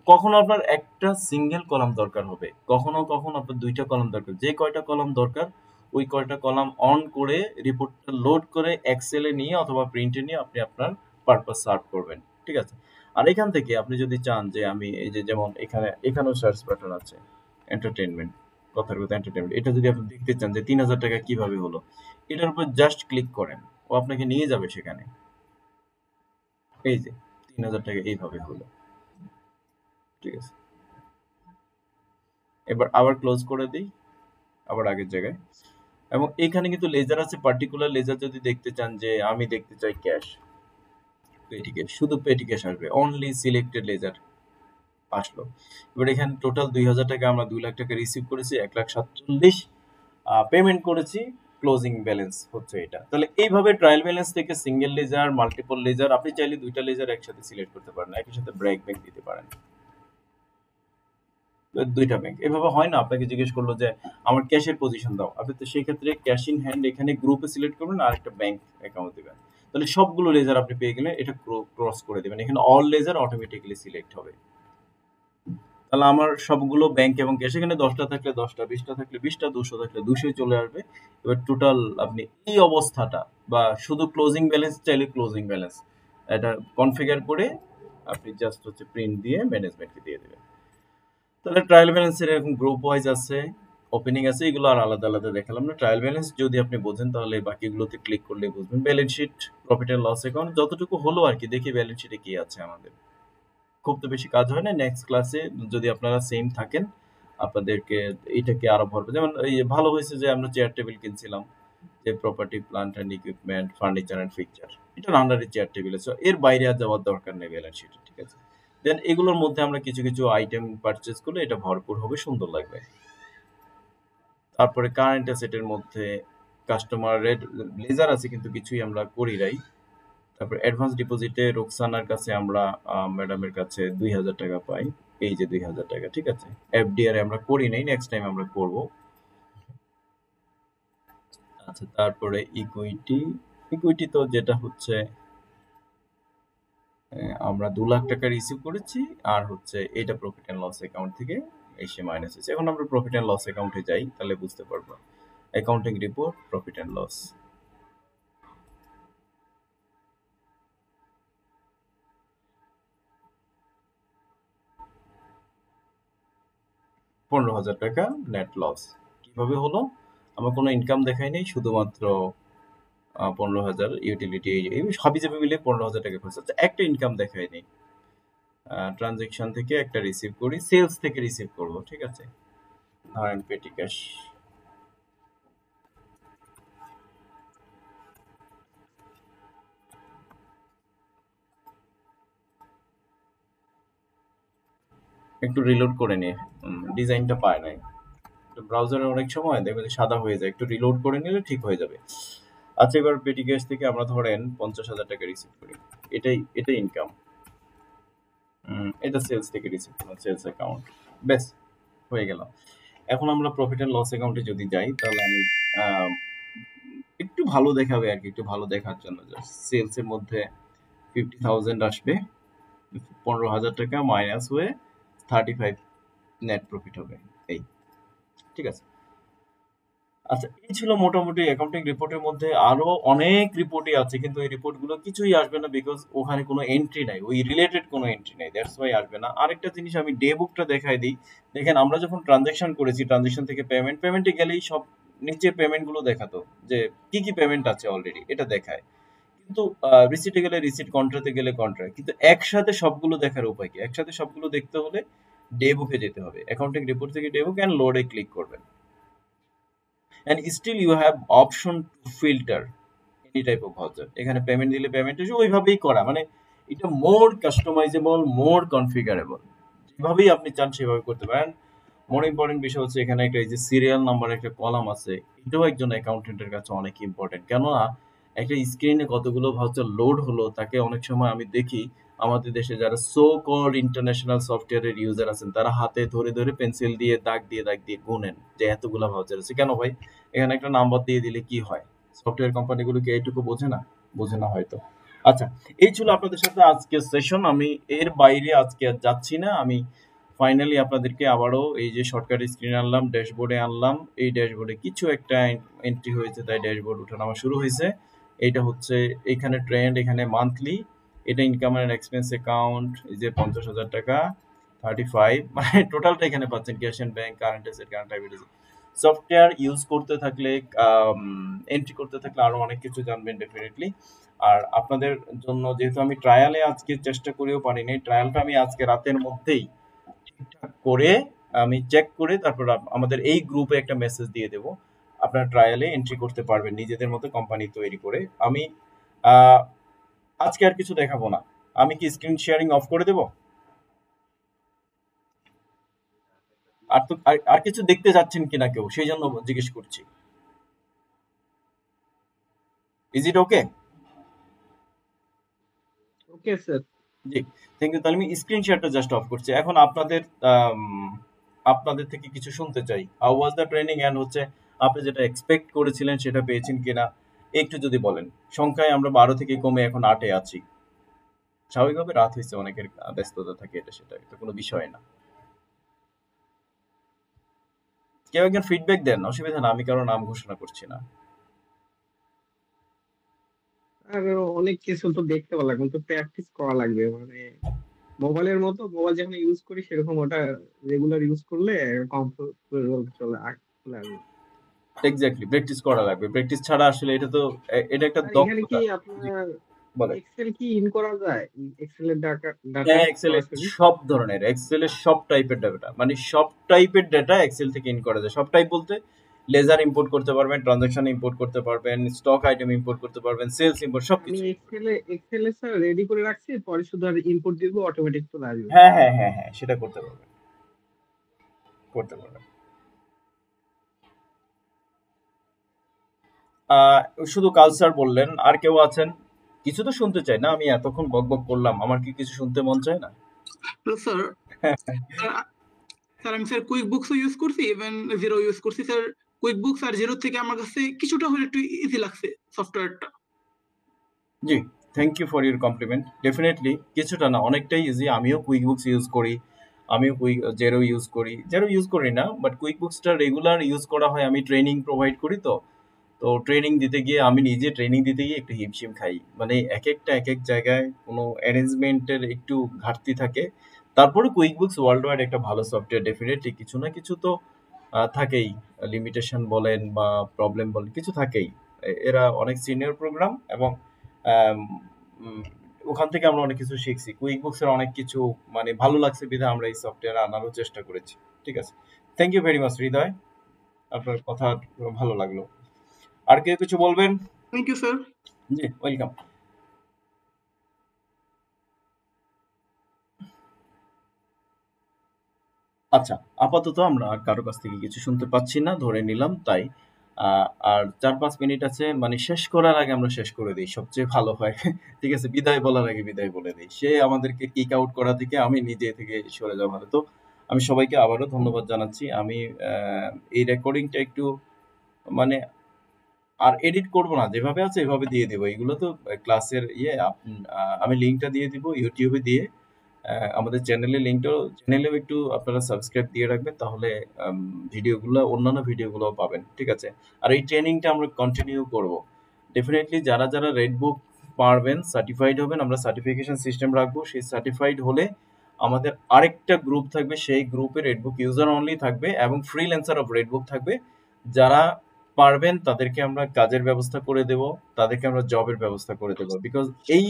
কখনো আপনার একটা সিঙ্গেল কলাম দরকার হবে, কখনো কখনো আপনার দুইটা কলাম দরকার। যে কয়টা কলাম দরকার ওই কয়টা কলাম অন করে রিপোর্টটা লোড করে এক্সেলে নিয়ে অথবা প্রিন্টে নিয়ে আপনি আপনার পারপাস সার্ভ করবেন। ঠিক আছে। আর এখান থেকে আপনি যদি চান যে আমি এই যে যেমন এখানেও সার্চ বাটন আছে, এন্টারটেইনমেন্ট, কথার কথা এন্টারটেইনমেন্ট, এটা যদি আপনি দেখতে চান যে ৩,০০০ টাকা কিভাবে হলো, এটার উপর জাস্ট ক্লিক করেন, ও আপনাকে নিয়ে যাবে সেখানে। এই যে ৩,০০০ টাকা এইভাবে হলো। ঠিক আছে। এবার আবার ক্লোজ করে দিই, আবার আগের জায়গায়। এবং এখানে কিন্তু লেজার আছে, পার্টিকুলার লেজার যদি দেখতে চান যে আমি দেখতে চাই ক্যাশ, পেটি ক্যাশ, শুধু পেটি ক্যাশ আসবে, অনলি সিলেক্টেড লেজার আসলো। এবার এখানে টোটাল ২,০০০ টাকা, আমরা ২ লাখ টাকা রিসিভ করেছি, ১,৪৭,০০০ পেমেন্ট করেছি, ক্লোজিং ব্যালেন্স হচ্ছে এটা। তাহলে এইভাবে ট্রায়াল ব্যালেন্স থেকে সিঙ্গেল লেজার, মাল্টিপল লেজার, আপনি চাইলে ২টা লেজার একসাথে সিলেক্ট করতে পারেন, একই সাথে ব্রেক ব্যাক দিতে পারেন, ২টা ব্যাংক। এভাবে হয় না, আপনাকে জিজ্ঞেস করলো যে আমার ক্যাশের পজিশন দাও, আপনি তো সেই ক্ষেত্রে ক্যাশ ইন হ্যান্ড এখানে গ্রুপে সিলেক্ট করবেন আর একটা ব্যাংক অ্যাকাউন্ট দিবেন, তাহলে সবগুলো লেজার আপনি পেয়ে গেলে এটা ক্রস করে দেবেন, এখানে অল লেজার অটোমেটিক্যালি সিলেক্ট হবে। তাহলে আমার সবগুলো ব্যাংক এবং ক্যাশ, এখানে 10টা থাকলে 10টা, 20টা থাকলে 20টা, 200 থাকলে 200 চলে আসবে। এবার টোটাল আপনি এই অবস্থাটা বা শুধু ক্লোজিং ব্যালেন্স চাইলে ক্লোজিং ব্যালেন্স এটা কনফিগার করে আপনি জাস্ট হচ্ছে প্রিন্ট দিয়ে ম্যানেজমেন্টকে দিয়ে দেবেন। তাহলে ট্রায়াল ব্যালেন্সের এরকম গ্রুপ ওয়াইজ আছে, ওপেনিং আছে, এগুলো আর আলাদা আলাদা দেখালাম না। ট্রায়াল ব্যালেন্স যদি আপনি বোঝেন তাহলে বাকিগুলোতে ক্লিক করলে বুঝবেন। Balance sheet, profit and loss account যতটুকু হলো আর কি, দেখি ব্যালেন্স শিটে কি আছে আমাদের। খুব তো বেশি কাজ হয় না। নেক্সট ক্লাসে যদি আপনারা সেম থাকেন আপনাদেরকে এটাকে আরো ভরবে। যেমন এই ভালো হয়েছে যে আমরা চেয়ার টেবিল কিনছিলাম, যে property, plant and equipment, furniture and fixture, এটার আন্ডারে চেয়ার টেবিল আছে, এর বাইরে আর যাওয়ার দরকার নেই ব্যালেন্স শিটে। ঠিক আছে। দেন এগুলোর মধ্যে আমরা কিছু কিছু আইটেম পারচেজ করলে এটা ভরপুর হবে, সুন্দর লাগবে। তারপরে কারেন্ট অ্যাসেটের মধ্যে কাস্টমার রেট লেজার আছে কিন্তু কিছুই আমরা করি নাই। তারপর অ্যাডভান্স ডিপোজিটে রোকসানার কাছে আমরা ম্যাডামের কাছে ২,০০০ টাকা পাই, এই যে ২,০০০ টাকা। ঠিক আছে। এফডিআর আমরা করি নাই, নেক্সট টাইম আমরা করব। আচ্ছা, তারপরে ইকুইটি তো যেটা হচ্ছে আমরা ২ লাখ টাকা রিসিভ করেছি, আর হচ্ছে এটা প্রফিট এন্ড লস অ্যাকাউন্ট থেকে এসে মাইনাস হয়েছে। এখন আমরা প্রফিট এন্ড লস অ্যাকাউন্টে যাই, তাহলে বুঝতে পারবো। Accounting report, profit and loss, $১৫,০০০ টাকা নেট লস। কিভাবে হলো? আমার কোনো ইনকাম দেখাই নেই, শুধুমাত্র ১৫,০০০ ইউটিলিটি হাবি জাবি মিলে ১৫,০০০ টাকা খরচ। আচ্ছা, একটা ইনকাম দেখাই নেই, ট্রানজেকশন থেকে একটা রিসিভ করি, সেলস থেকে রিসিভ করব। ঠিক আছে। ধরেন পেটি ক্যাশ, একটু রিলোড করে নিয়ে ডিজাইনটা পায় নাই, ব্রাউজারে অনেক সময় দেখবে যে সাদা হয়ে যায়, একটু রিলোড করে নিলে ঠিক হয়ে যাবে। আচ্ছা, এবার পেটি ক্যাশ থেকে আমরা ধরেন ৫০,০০০ টাকা রিসিভ করি, এটাই ইনকাম। এটা সেলস থেকে রিসিভ করলাম, সেলস অ্যাকাউন্ট, ব্যাস হয়ে গেল। এখন আমরা প্রফিট এন্ড লস অ্যাকাউন্টে যদি যাই তাহলে আমি একটু ভালো দেখাবে আর কি, একটু ভালো দেখার জন্য সেলস এর মধ্যে 50,000 আসবে, ১৫,০০০ টাকা মাইনাস হয়ে 35 নেট প্রফিট হবে, এই। ঠিক আছে। আচ্ছা, এই ছিল মোটামুটি অ্যাকাউন্টিং রিপোর্টের মধ্যে। আরো অনেক রিপোর্টই আছে কিন্তু এই রিপোর্টগুলো কিছুই আসবে না, বিকজ ওখানে কোনো এন্ট্রি নাই, ওই রিলেটেড কোনো এন্ট্রি নাই, দ্যাটস ওয়াই আসবে না। আরেকটা জিনিস আমি ডে বুকটা দেখাই দিই। দেখেন আমরা যখন ট্রানজাকশন করেছি, ট্রানজাকশন থেকে পেমেন্টে গেলেই সব নিচে পেমেন্ট গুলো দেখাতো যে কি কি পেমেন্ট আছে অলরেডি, এটা দেখায়। কিন্তু রিসিটে গেলে রিসিট, কন্ট্রাতে গেলে কন্ট্রাক্ট, কিন্তু একসাথে সবগুলো দেখার উপায় কি? একসাথে সবগুলো দেখতে হলে ডে বুকে যেতে হবে, অ্যাকাউন্টিং রিপোর্ট থেকে ডে বুক অ্যান্ড লোডে ক্লিক করবেন। and still you have option to filter any type of voucher। এখানে পেমেন্ট দিলে পেমেন্ট এসে ওইভাবেই করা, মানে এটা মোর কাস্টমাইজেবল, মোর কনফিগারেবল, যেভাবেই আপনি চান সেভাবে করতে পারেন। মোর ইম্পর্টেন্ট বিষয় হচ্ছে এখানে একটা এই যে সিরিয়াল নাম্বার একটা কলাম আছে, এটাও একজন অ্যাকাউন্টেন্টের কাছে অনেক ইম্পর্টেন্ট। কেননা একটা স্ক্রিনে কতগুলো ভাউচার লোড হলো, তাকে অনেক সময় আমি দেখি আমাদের দেশে যারা সো কল্ড ইন্টারন্যাশনাল সফটওয়্যারের ইউজার আছেন, তারা হাতে ধরে ধরে পেন্সিল দিয়ে দাগ দিয়ে গুনেন যে এতগুলো ভাউচার আছে। কেন ভাই? এখানে একটা নাম্বার দিয়ে দিলে কি হয়? সফটওয়্যার কোম্পানিগুলো কি এইটুকু বোঝে না? বোঝে না হয়তো। আচ্ছা, এই ছিল আপনাদের সাথে আজকের সেশন। আমি এর বাইরে আজকে আর যাচ্ছি না। আমি ফাইনালি আপনাদেরকে আবারও এই যে শর্টকাট স্ক্রিন আনলাম, ড্যাশবোর্ডে আনলাম। এই ড্যাশবোর্ডে কিছু একটা এন্ট্রি হয়েছে, তাই ড্যাশবোর্ড ওঠানামা শুরু হয়েছে। এইটা হচ্ছে এখানে ট্রেন্ড, এখানে মান্থলি, এটা ইনকাম এন্ড এক্সপেন্স অ্যাকাউন্ট, এই যে 50,000 টাকা 35, মানে টোটালটা এখানে পাচ্ছেন। Cash and bank, current asset, current liability. Software use করতে থাকলে, এন্ট্রি করতে থাকলে আরো অনেক কিছু জানবেন ডেফিনেটলি। আর আপনাদের জন্য যেহেতু আমি ট্রায়ালে আজকে চেষ্টা করেও পারিনি, ট্রায়ালটা আমি আজকে রাতের মধ্যেই ঠিকঠাক করে আমি চেক করে তারপর আমাদের এই গ্রুপে একটা মেসেজ দিয়ে দেব, আপনারা ট্রায়ালে এন্ট্রি করতে পারবেন নিজেদের মতো কোম্পানি তৈরি করে। আমি আহ, আজকে আর কিছু দেখাবো না। আমি কি স্ক্রিন শেয়ারিং অফ করে দেব? আর তো আর কিছু দেখতে যাচ্ছেন কিনা কেউ, সেই জন্য জিজ্ঞেস করছি। Is it okay? Okay sir. জি, থ্যাংক ইউ। তাহলে আমি স্ক্রিন শেয়ারটা জাস্ট অফ করছি। এখন আপনাদের থেকে কিছু শুনতে চাই। How was the training, and হচ্ছে আপনি যেটা এক্সপেক্ট করেছিলেন সেটা পেয়েছেন কিনা একটু যদি বলেন। সংখ্যায় আমরা 12 থেকে কমে এখন 8-এ আছি। স্বাভাবিকভাবে রাত হয়েছে, অনেকের ব্যস্ততা থাকে, এটা কোনো বিষয় না। কেউ একজন ফিডব্যাক দেন, অসুবিধা না, আমি কারো নাম ঘোষণা করছি না। আর অনেক কিছু তো দেখতে ভালো লাগবে, তো প্র্যাকটিস করা লাগবে। মানে মোবাইলের মতো, মোবাইল যখন ইউজ করি সেরকম ওটা রেগুলার ইউজ করলে কমফোর্টেবল চলে আসবে। এক্স্যাক্টলি, প্র্যাকটিস করা লাগবে। প্র্যাকটিস ছাড়া আসলে এটা তো এটা একটা আর এখানে কি দক্ষতা। জি, আপনার বলেন। এক্সেল কি ইন করা যায়? এক্সেল এর ডাটা হ্যাঁ, এক্সেলে সরাসরি? সব ধরনের, এক্সেলের সব টাইপের ডেটা, মানে সব টাইপের ডেটা এক্সেল থেকে ইন করা যায়। সব টাইপ বলতে লেজার ইম্পোর্ট করতে পারবেন, ট্রানজাকশন ইম্পোর্ট করতে পারবেন, স্টক আইটেম ইম্পোর্ট করতে পারবেন, সেলস ইম্পোর্ট, আমি সবকিছু। এক্সেলে স্যার রেডি করে রাখছি, পরে শুধু আর ইনপুট দিব, অটোমেটিক চলে আসবে। হ্যাঁ হ্যাঁ হ্যাঁ হ্যাঁ, সেটা করতে পারবেন, করতে পারবেন। আহ, শুধু কালচার বললেন, আর কেউ আছেন? কিছু তো শুনতে চাই না, আমি এতক্ষণ বক বক করলাম, আমার কি কিছু শুনতে মন চায় না? তো স্যার স্যার আমি স্যার কুইক বুকসও ইউজ করছি, ইভেন জিরো ইউজ করছি স্যার। কুইক বুকস আর জিরো থেকে আমার কাছে কিছুটা হলে একটু ইজি লাগছে সফটওয়্যারটা। জি, thank you for your compliment. Definitely কিছুটা না, অনেকটাই ইজি। আমিও কুইক বুকস ইউজ করি, আমিও জেরো ইউজ করি। জেরো ইউজ করি না, বাট কুইক বুকসটা রেগুলার ইউজ করা হয়। আমি ট্রেনিং প্রোভাইড করি, তো তো ট্রেনিং দিতে গিয়ে, আমি নিজে ট্রেনিং দিতে গিয়ে একটু হিমশিম খাই। মানে এক একটা এক এক জায়গায় কোনো অ্যারেঞ্জমেন্টের একটু ঘাটতি থাকে। তারপরে কুইক বুকস ওয়ার্ল্ড ওয়াইড একটা ভালো সফটওয়্যার, ডেফিনেটলি কিছু না কিছু তো থাকেই। লিমিটেশন বলেন বা প্রবলেম বলেন, কিছু থাকেই। এরা অনেক সিনিয়র প্রোগ্রাম, এবং আম, উম, ওখান থেকে আমরা অনেক কিছু শিখছি। কুইক বুকসের অনেক কিছু মানে ভালো লাগছে বিধায় আমরা এই সফটওয়্যার আনারও চেষ্টা করেছি। ঠিক আছে, thank you very much Hridoy, আপনার কথা ভালো লাগলো। আর কেউ কিছু বলবেন? Thank you sir. জি, ওয়েলকাম। আচ্ছা, আপাতত আমরা আর কারো কাছ থেকে কিছু শুনতে পাচ্ছি না, ধরে নিলাম তাই। আর 4-5 মিনিট আছে, মানে শেষ করার আগে আমরা শেষ করে দিই, সবচেয়ে ভালো হয়। ঠিক আছে, বিদায় বলার আগে বিদায় বলে দিই। সে আমাদেরকে কিক আউট করা থেকে আমি নিজে থেকে সরে যাওয়া ভালো। তো আমি সবাইকে আবারও ধন্যবাদ জানাচ্ছি। আমি এই রেকর্ডিংটা একটু মানে আর এডিট করব না, যেভাবে আছে এভাবে দিয়ে দেবো। এগুলো তো ক্লাসের ইয়ে, আমি লিঙ্কটা দিয়ে দিব ইউটিউবে দিয়ে। আমাদের চ্যানেলেও একটু আপনারা সাবস্ক্রাইব দিয়ে রাখবেন, তাহলে ভিডিওগুলো, অন্যান্য ভিডিওগুলো পাবেন। ঠিক আছে, আর এই ট্রেনিংটা আমরা কন্টিনিউ করব ডেফিনেটলি। যারা যারা রেড বুক পারবেন, সার্টিফাইড হবেন, আমরা সার্টিফিকেশন সিস্টেম রাখবো। সেই সার্টিফাইড হলে আমাদের আরেকটা গ্রুপ থাকবে, সেই গ্রুপে রেড বুক ইউজার অনলি থাকবে এবং ফ্রিল্যান্সার অফ রেড বুক থাকবে। যারা পারবেন তাদেরকে আমরা কাজের ব্যবস্থা করে দেব, তাদেরকে আমরা জবের ব্যবস্থা করে দেব। বিকজ এই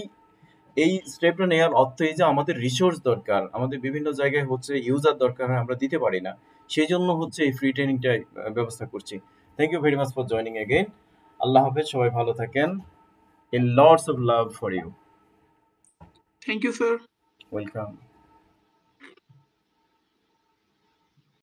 এই স্টেপটা নেওয়ার অর্থ এই যে আমাদের রিসোর্স দরকার, আমাদের বিভিন্ন জায়গায় হচ্ছে ইউজার দরকার হয়, আমরা দিতে পারি না। সেই জন্য হচ্ছে এই ফ্রি ট্রেনিংটা ব্যবস্থা করছি। Thank you very much for joining again. আল্লাহ হাফেজ, সবাই ভালো থাকেন। A lots of love for you. Thank you sir. Welcome.